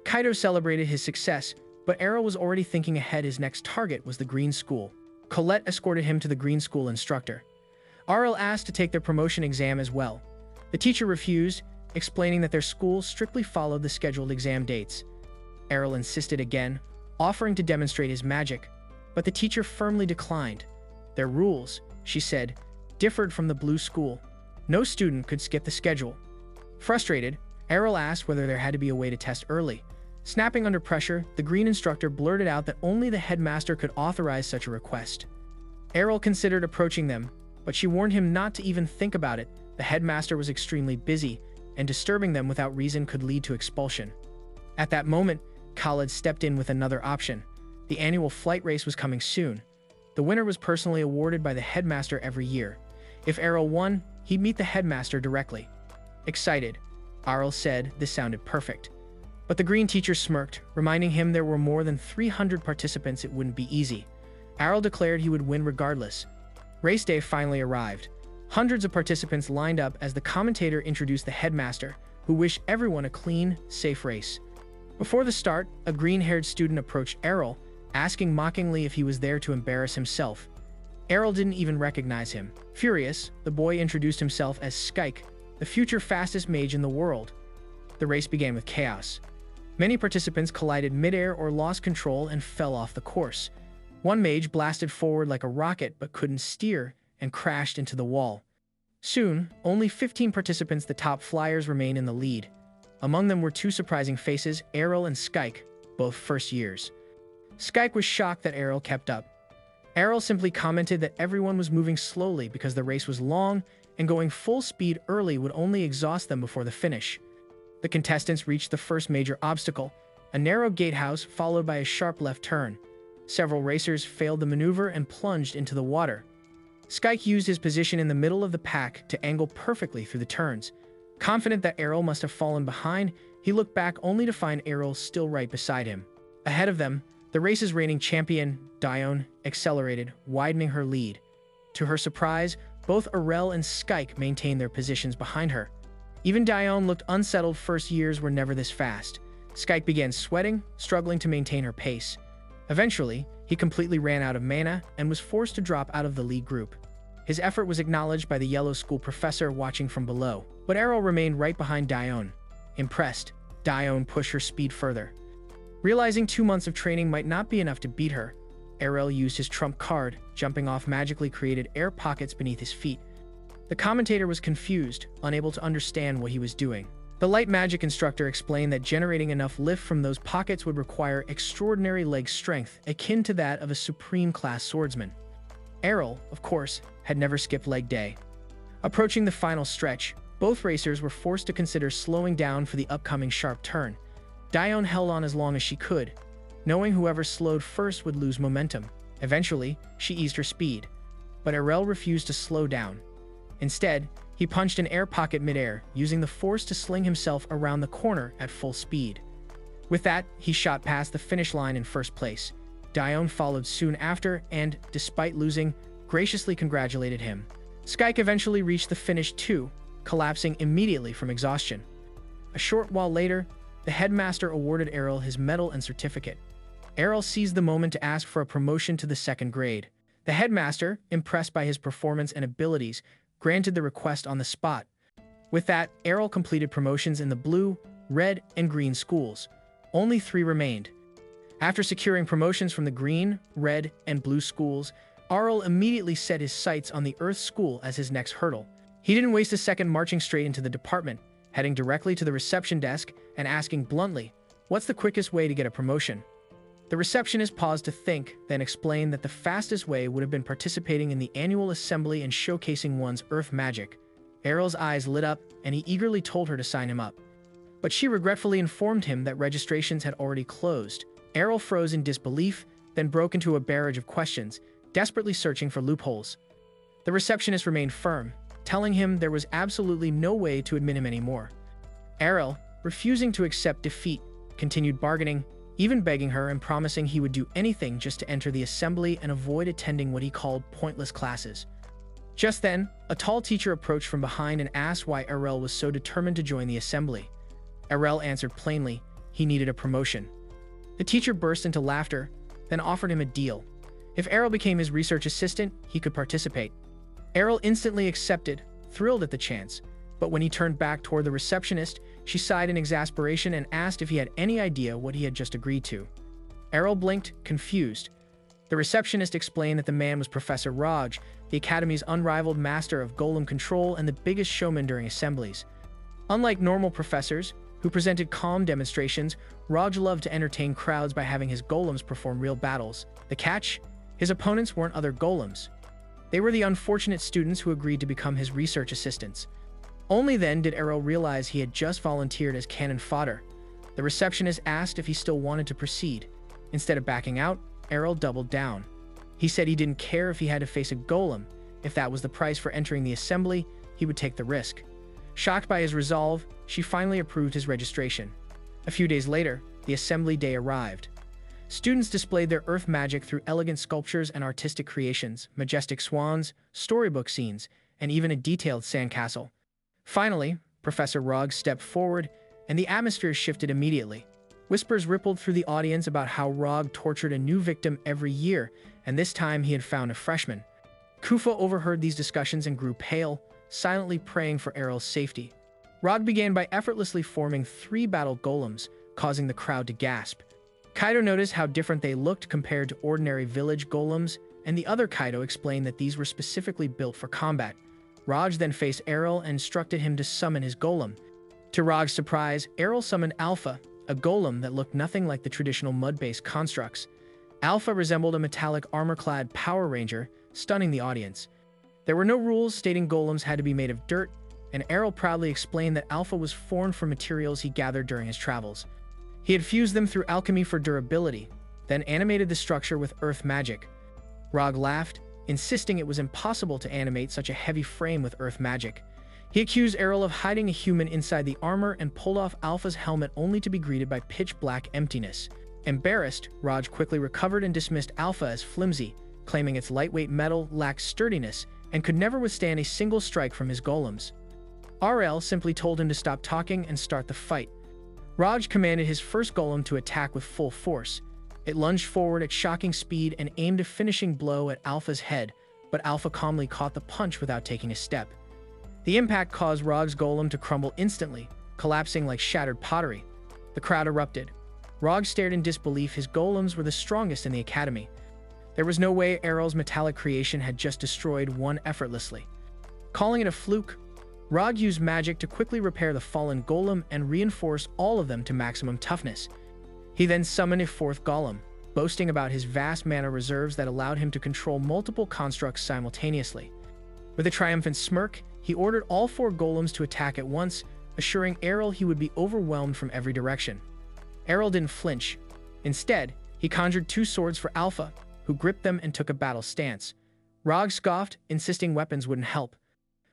Kaido celebrated his success, but Arel was already thinking ahead. His next target was the Green School. Colette escorted him to the Green School instructor. Arel asked to take their promotion exam as well. The teacher refused, explaining that their school strictly followed the scheduled exam dates. Arel insisted again, offering to demonstrate his magic, but the teacher firmly declined. Their rules, she said, differed from the Blue School. No student could skip the schedule. Frustrated, Arel asked whether there had to be a way to test early. Snapping under pressure, the Green instructor blurted out that only the headmaster could authorize such a request. Arel considered approaching them, but she warned him not to even think about it. The headmaster was extremely busy, and disturbing them without reason could lead to expulsion. At that moment, Khaled stepped in with another option. The annual flight race was coming soon. The winner was personally awarded by the headmaster every year. If Arel won, he'd meet the headmaster directly. Excited, Arel said this sounded perfect. But the Green teacher smirked, reminding him there were more than 300 participants. It wouldn't be easy. Arel declared he would win regardless. Race day finally arrived. Hundreds of participants lined up as the commentator introduced the headmaster, who wished everyone a clean, safe race. Before the start, a green-haired student approached Arel, asking mockingly if he was there to embarrass himself. Arel didn't even recognize him. Furious, the boy introduced himself as Skyke, the future fastest mage in the world. The race began with chaos. Many participants collided midair or lost control and fell off the course. One mage blasted forward like a rocket but couldn't steer and crashed into the wall. Soon, only 15 participants, the top flyers, remained in the lead. Among them were two surprising faces, Arel and Skyke, both first years. Skyke was shocked that Arel kept up. Arel simply commented that everyone was moving slowly because the race was long and going full speed early would only exhaust them before the finish. The contestants reached the first major obstacle, a narrow gatehouse followed by a sharp left turn. Several racers failed the maneuver and plunged into the water. Skyke used his position in the middle of the pack to angle perfectly through the turns. Confident that Arel must have fallen behind, he looked back only to find Arel still right beside him. Ahead of them, the race's reigning champion, Dione, accelerated, widening her lead. To her surprise, both Arel and Skyke maintained their positions behind her. Even Dione looked unsettled. First years were never this fast. Skyke began sweating, struggling to maintain her pace. Eventually, he completely ran out of mana and was forced to drop out of the lead group. His effort was acknowledged by the Yellow School professor watching from below, but Arel remained right behind Dione. Impressed, Dione pushed her speed further. Realizing 2 months of training might not be enough to beat her, Arel used his trump card. Jumping off magically created air pockets beneath his feet. The commentator was confused, unable to understand what he was doing. The light magic instructor explained that generating enough lift from those pockets would require extraordinary leg strength, akin to that of a supreme-class swordsman. Arel, of course, had never skipped leg day. Approaching the final stretch, both racers were forced to consider slowing down for the upcoming sharp turn. Dione held on as long as she could, knowing whoever slowed first would lose momentum. Eventually, she eased her speed, but Arel refused to slow down. Instead, he punched an air pocket midair, using the force to sling himself around the corner at full speed. With that, he shot past the finish line in first place. Dione followed soon after and, despite losing, graciously congratulated him. Skyke eventually reached the finish too, collapsing immediately from exhaustion. A short while later, the headmaster awarded Arel his medal and certificate. Arel seized the moment to ask for a promotion to the second grade. The headmaster, impressed by his performance and abilities, granted the request on the spot. With that, Arel completed promotions in the blue, red, and green schools. Only 3 remained. After securing promotions from the green, red, and blue schools, Arel immediately set his sights on the Earth School as his next hurdle. He didn't waste a second marching straight into the department, heading directly to the reception desk and asking bluntly, "What's the quickest way to get a promotion?" The receptionist paused to think, then explained that the fastest way would have been participating in the annual assembly and showcasing one's Earth magic. Arel's eyes lit up, and he eagerly told her to sign him up. But she regretfully informed him that registrations had already closed. Arel froze in disbelief, then broke into a barrage of questions, desperately searching for loopholes. The receptionist remained firm, telling him there was absolutely no way to admit him anymore. Arel, refusing to accept defeat, continued bargaining, even begging her and promising he would do anything just to enter the assembly and avoid attending what he called pointless classes. Just then, a tall teacher approached from behind and asked why Arel was so determined to join the assembly. Arel answered plainly, he needed a promotion. The teacher burst into laughter, then offered him a deal. If Arel became his research assistant, he could participate. Arel instantly accepted, thrilled at the chance, but when he turned back toward the receptionist, she sighed in exasperation and asked if he had any idea what he had just agreed to. Arel blinked, confused. The receptionist explained that the man was Professor Raj, the Academy's unrivaled master of golem control and the biggest showman during assemblies. Unlike normal professors, who presented calm demonstrations, Raj loved to entertain crowds by having his golems perform real battles. The catch? His opponents weren't other golems. They were the unfortunate students who agreed to become his research assistants. Only then did Arel realize he had just volunteered as cannon fodder. The receptionist asked if he still wanted to proceed. Instead of backing out, Arel doubled down. He said he didn't care if he had to face a golem. If that was the price for entering the assembly, he would take the risk. Shocked by his resolve, she finally approved his registration. A few days later, the assembly day arrived. Students displayed their earth magic through elegant sculptures and artistic creations, majestic swans, storybook scenes, and even a detailed sandcastle. Finally, Professor Rugg stepped forward, and the atmosphere shifted immediately. Whispers rippled through the audience about how Rogg tortured a new victim every year, and this time he had found a freshman. Kufa overheard these discussions and grew pale, silently praying for Arel's safety. Rogg began by effortlessly forming 3 battle golems, causing the crowd to gasp. Kaido noticed how different they looked compared to ordinary village golems, and the other Kaido explained that these were specifically built for combat. Raj then faced Arel and instructed him to summon his golem. To Rogg's surprise, Arel summoned Alpha, a golem that looked nothing like the traditional mud-based constructs. Alpha resembled a metallic armor-clad Power Ranger, stunning the audience. There were no rules stating golems had to be made of dirt, and Arel proudly explained that Alpha was formed from materials he gathered during his travels. He had fused them through alchemy for durability, then animated the structure with earth magic. Rogg laughed, insisting it was impossible to animate such a heavy frame with earth magic. He accused Arel of hiding a human inside the armor and pulled off Alpha's helmet only to be greeted by pitch-black emptiness. Embarrassed, Raj quickly recovered and dismissed Alpha as flimsy, claiming its lightweight metal lacked sturdiness and could never withstand a single strike from his golems. Arel simply told him to stop talking and start the fight. Raj commanded his first golem to attack with full force. It lunged forward at shocking speed and aimed a finishing blow at Alpha's head, but Alpha calmly caught the punch without taking a step. The impact caused Rog's golem to crumble instantly, collapsing like shattered pottery. The crowd erupted. Rog stared in disbelief. His golems were the strongest in the academy. There was no way Arel's metallic creation had just destroyed one effortlessly. Calling it a fluke, Rog used magic to quickly repair the fallen golem and reinforce all of them to maximum toughness. He then summoned a 4th golem, boasting about his vast mana reserves that allowed him to control multiple constructs simultaneously. With a triumphant smirk, he ordered all 4 golems to attack at once, assuring Arel he would be overwhelmed from every direction. Arel didn't flinch. Instead, he conjured 2 swords for Alpha, who gripped them and took a battle stance. Rog scoffed, insisting weapons wouldn't help.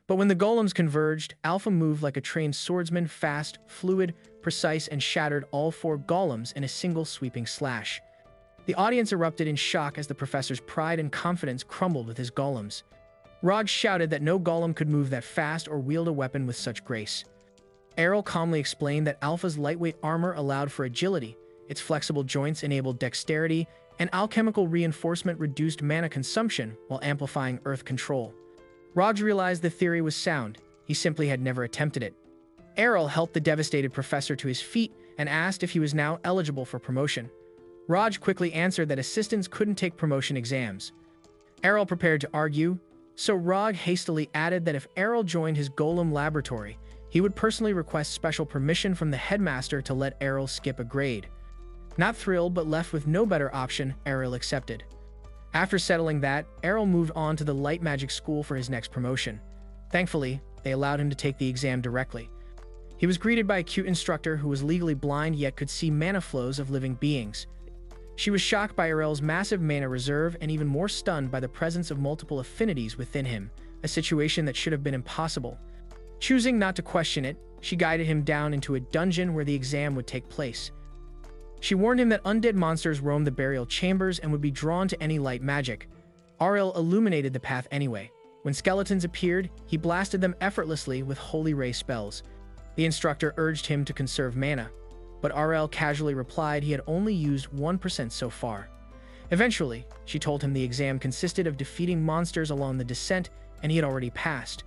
But when the golems converged, Alpha moved like a trained swordsman, fast, fluid, precise, and shattered all 4 golems in a single sweeping slash. The audience erupted in shock as the professor's pride and confidence crumbled with his golems. Raj shouted that no golem could move that fast or wield a weapon with such grace. Arel calmly explained that Alpha's lightweight armor allowed for agility, its flexible joints enabled dexterity, and alchemical reinforcement reduced mana consumption while amplifying earth control. Raj realized the theory was sound, he simply had never attempted it. Arel helped the devastated professor to his feet and asked if he was now eligible for promotion. Raj quickly answered that assistants couldn't take promotion exams. Arel prepared to argue, so Raj hastily added that if Arel joined his golem laboratory, he would personally request special permission from the headmaster to let Arel skip a grade. Not thrilled but left with no better option, Arel accepted. After settling that, Arel moved on to the light magic school for his next promotion. Thankfully, they allowed him to take the exam directly. He was greeted by a cute instructor who was legally blind yet could see mana flows of living beings. She was shocked by Arel's massive mana reserve and even more stunned by the presence of multiple affinities within him, a situation that should have been impossible. Choosing not to question it, she guided him down into a dungeon where the exam would take place. She warned him that undead monsters roamed the burial chambers and would be drawn to any light magic. Arel illuminated the path anyway. When skeletons appeared, he blasted them effortlessly with holy ray spells. The instructor urged him to conserve mana, but Arel casually replied he had only used 1% so far. Eventually, she told him the exam consisted of defeating monsters along the descent and he had already passed.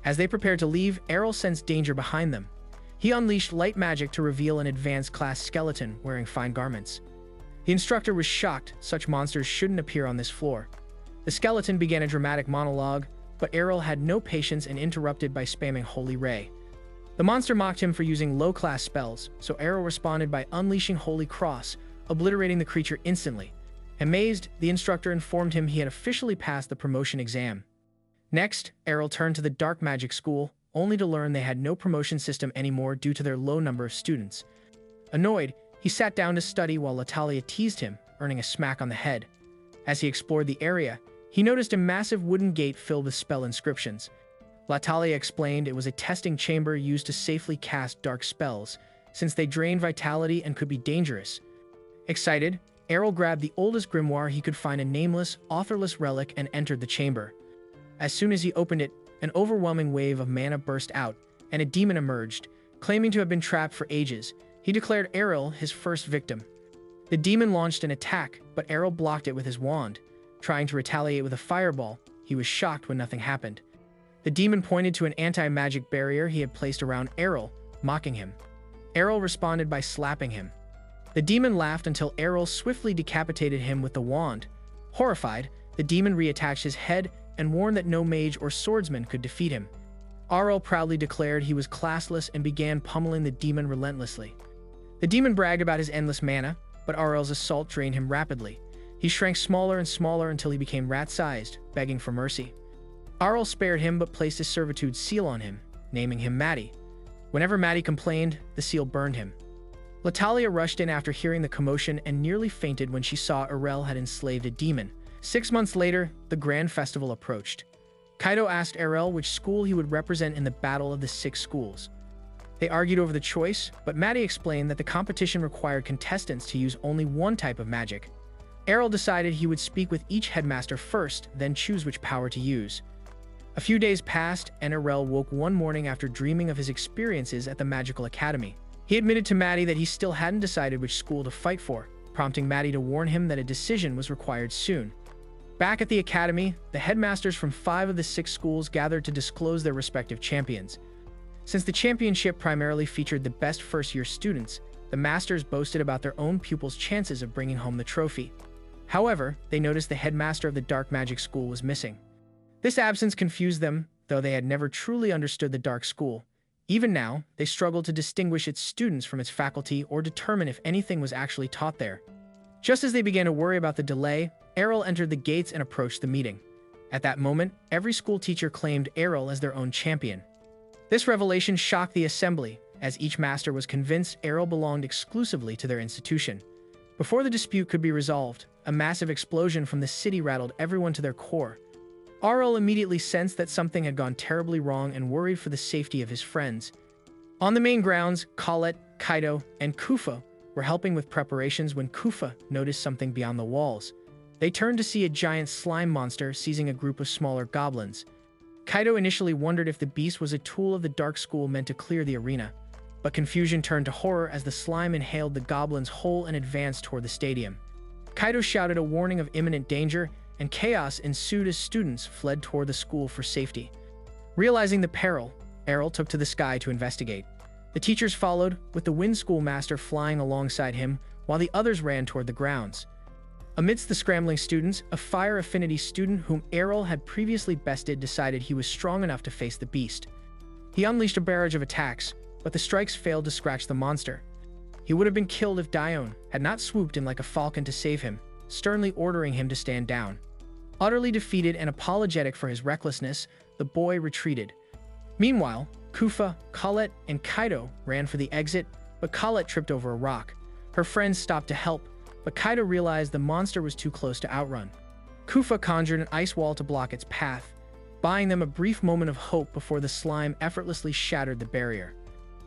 As they prepared to leave, Arel sensed danger behind them. He unleashed light magic to reveal an advanced class skeleton wearing fine garments. The instructor was shocked, such monsters shouldn't appear on this floor. The skeleton began a dramatic monologue, but Arel had no patience and interrupted by spamming Holy Ray. The monster mocked him for using low-class spells, so Arel responded by unleashing Holy Cross, obliterating the creature instantly. Amazed, the instructor informed him he had officially passed the promotion exam. Next, Arel turned to the dark magic school, only to learn they had no promotion system anymore due to their low number of students. Annoyed, he sat down to study while Latalia teased him, earning a smack on the head. As he explored the area, he noticed a massive wooden gate filled with spell inscriptions. Latalia explained it was a testing chamber used to safely cast dark spells, since they drained vitality and could be dangerous. Excited, Arel grabbed the oldest grimoire he could find, a nameless, authorless relic, and entered the chamber. As soon as he opened it, an overwhelming wave of mana burst out, and a demon emerged, claiming to have been trapped for ages. He declared Arel his first victim. The demon launched an attack, but Arel blocked it with his wand. Trying to retaliate with a fireball, he was shocked when nothing happened. The demon pointed to an anti-magic barrier he had placed around Arel, mocking him. Arel responded by slapping him. The demon laughed until Arel swiftly decapitated him with the wand. Horrified, the demon reattached his head and warned that no mage or swordsman could defeat him. Arel proudly declared he was classless and began pummeling the demon relentlessly. The demon bragged about his endless mana, but Arel's assault drained him rapidly. He shrank smaller and smaller until he became rat-sized, begging for mercy. Arel spared him but placed his servitude seal on him, naming him Matty. Whenever Matty complained, the seal burned him. Latalia rushed in after hearing the commotion and nearly fainted when she saw Arel had enslaved a demon. 6 months later, the grand festival approached. Kaido asked Arel which school he would represent in the Battle of the Six Schools. They argued over the choice, but Matty explained that the competition required contestants to use only one type of magic. Arel decided he would speak with each headmaster first, then choose which power to use. A few days passed, and Arel woke one morning after dreaming of his experiences at the Magical Academy. He admitted to Matty that he still hadn't decided which school to fight for, prompting Matty to warn him that a decision was required soon. Back at the academy, the headmasters from 5 of the 6 schools gathered to disclose their respective champions. Since the championship primarily featured the best first-year students, the masters boasted about their own pupils' chances of bringing home the trophy. However, they noticed the headmaster of the dark magic school was missing. This absence confused them, though they had never truly understood the dark school. Even now, they struggled to distinguish its students from its faculty or determine if anything was actually taught there. Just as they began to worry about the delay, Arel entered the gates and approached the meeting. At that moment, every school teacher claimed Arel as their own champion. This revelation shocked the assembly, as each master was convinced Arel belonged exclusively to their institution. Before the dispute could be resolved, a massive explosion from the city rattled everyone to their core. Arel immediately sensed that something had gone terribly wrong and worried for the safety of his friends. On the main grounds, Colette, Kaido, and Kufa were helping with preparations when Kufa noticed something beyond the walls. They turned to see a giant slime monster seizing a group of smaller goblins. Kaido initially wondered if the beast was a tool of the Dark School meant to clear the arena, but confusion turned to horror as the slime inhaled the goblins whole and advanced toward the stadium. Kaido shouted a warning of imminent danger, and chaos ensued as students fled toward the school for safety. Realizing the peril, Arel took to the sky to investigate. The teachers followed, with the Wind Schoolmaster flying alongside him, while the others ran toward the grounds. Amidst the scrambling students, a fire affinity student whom Arel had previously bested decided he was strong enough to face the beast. He unleashed a barrage of attacks, but the strikes failed to scratch the monster. He would have been killed if Dione had not swooped in like a falcon to save him, sternly ordering him to stand down. Utterly defeated and apologetic for his recklessness, the boy retreated. Meanwhile, Kufa, Colette, and Kaido ran for the exit, but Colette tripped over a rock. Her friends stopped to help, but Kaido realized the monster was too close to outrun. Kufa conjured an ice wall to block its path, buying them a brief moment of hope before the slime effortlessly shattered the barrier.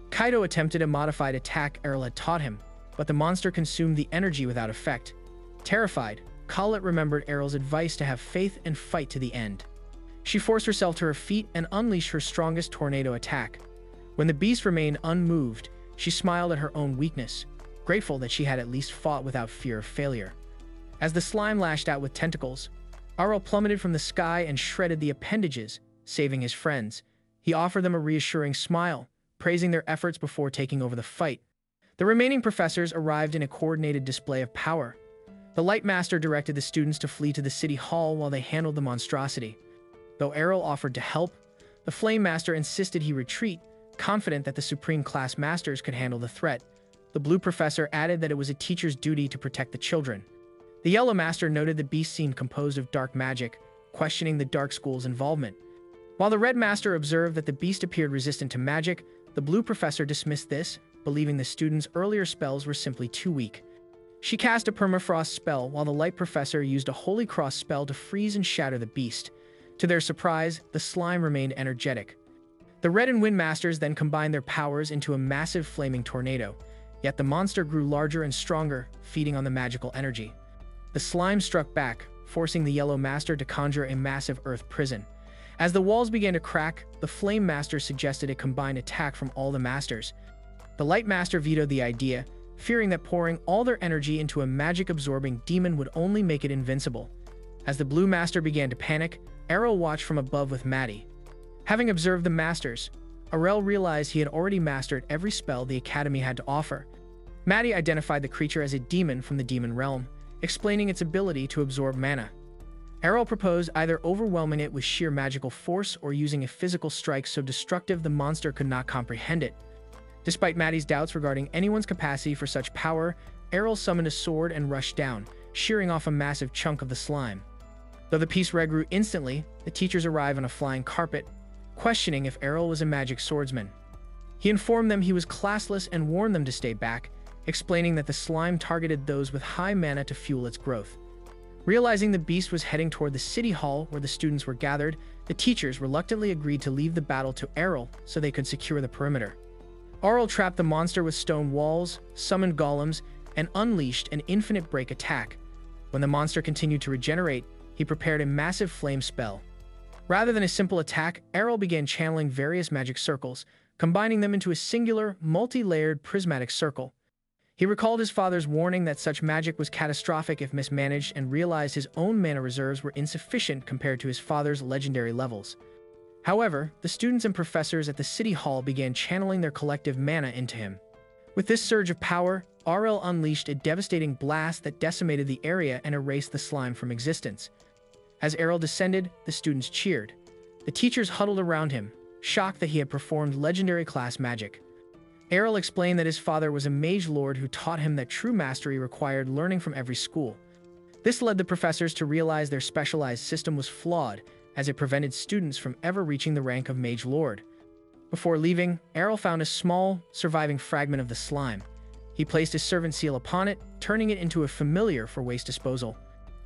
Kaido attempted a modified attack Arel had taught him, but the monster consumed the energy without effect. Terrified, Colette remembered Arel's advice to have faith and fight to the end. She forced herself to her feet and unleashed her strongest tornado attack. When the beast remained unmoved, she smiled at her own weakness, grateful that she had at least fought without fear of failure. As the slime lashed out with tentacles, Arel plummeted from the sky and shredded the appendages, saving his friends. He offered them a reassuring smile, praising their efforts before taking over the fight. The remaining professors arrived in a coordinated display of power. The Light Master directed the students to flee to the city hall while they handled the monstrosity. Though Arel offered to help, the Flame Master insisted he retreat, confident that the Supreme Class Masters could handle the threat. The Blue Professor added that it was a teacher's duty to protect the children. The Yellow Master noted the beast seemed composed of dark magic, questioning the Dark School's involvement. While the Red Master observed that the beast appeared resistant to magic, the Blue Professor dismissed this, believing the students' earlier spells were simply too weak. She cast a permafrost spell while the Light Professor used a Holy Cross spell to freeze and shatter the beast. To their surprise, the slime remained energetic. The Red and Wind Masters then combined their powers into a massive flaming tornado, yet the monster grew larger and stronger, feeding on the magical energy. The slime struck back, forcing the Yellow Master to conjure a massive earth prison. As the walls began to crack, the Flame Master suggested a combined attack from all the Masters. The Light Master vetoed the idea, fearing that pouring all their energy into a magic-absorbing demon would only make it invincible. As the Blue Master began to panic, Arel watched from above with Maddie. Having observed the Masters, Arel realized he had already mastered every spell the Academy had to offer. Maddie identified the creature as a demon from the demon realm, explaining its ability to absorb mana. Arel proposed either overwhelming it with sheer magical force or using a physical strike so destructive the monster could not comprehend it. Despite Maddie's doubts regarding anyone's capacity for such power, Arel summoned a sword and rushed down, shearing off a massive chunk of the slime. Though the piece regrew instantly, the teachers arrived on a flying carpet, questioning if Arel was a magic swordsman. He informed them he was classless and warned them to stay back, explaining that the slime targeted those with high mana to fuel its growth. Realizing the beast was heading toward the city hall where the students were gathered, the teachers reluctantly agreed to leave the battle to Arel so they could secure the perimeter. Arel trapped the monster with stone walls, summoned golems, and unleashed an infinite break attack. When the monster continued to regenerate, he prepared a massive flame spell. Rather than a simple attack, Arel began channeling various magic circles, combining them into a singular, multi-layered prismatic circle. He recalled his father's warning that such magic was catastrophic if mismanaged and realized his own mana reserves were insufficient compared to his father's legendary levels. However, the students and professors at the city hall began channeling their collective mana into him. With this surge of power, Arel unleashed a devastating blast that decimated the area and erased the slime from existence. As Arel descended, the students cheered. The teachers huddled around him, shocked that he had performed legendary class magic. Arel explained that his father was a mage lord who taught him that true mastery required learning from every school. This led the professors to realize their specialized system was flawed, as it prevented students from ever reaching the rank of mage lord. Before leaving, Arel found a small, surviving fragment of the slime. He placed his servant seal upon it, turning it into a familiar for waste disposal.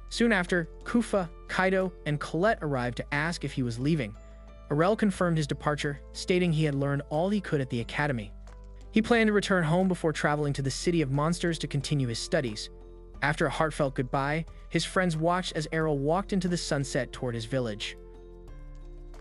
Soon after, Kufa, Kaido, and Colette arrived to ask if he was leaving. Arel confirmed his departure, stating he had learned all he could at the academy. He planned to return home before traveling to the City of Monsters to continue his studies. After a heartfelt goodbye, his friends watched as Arel walked into the sunset toward his village.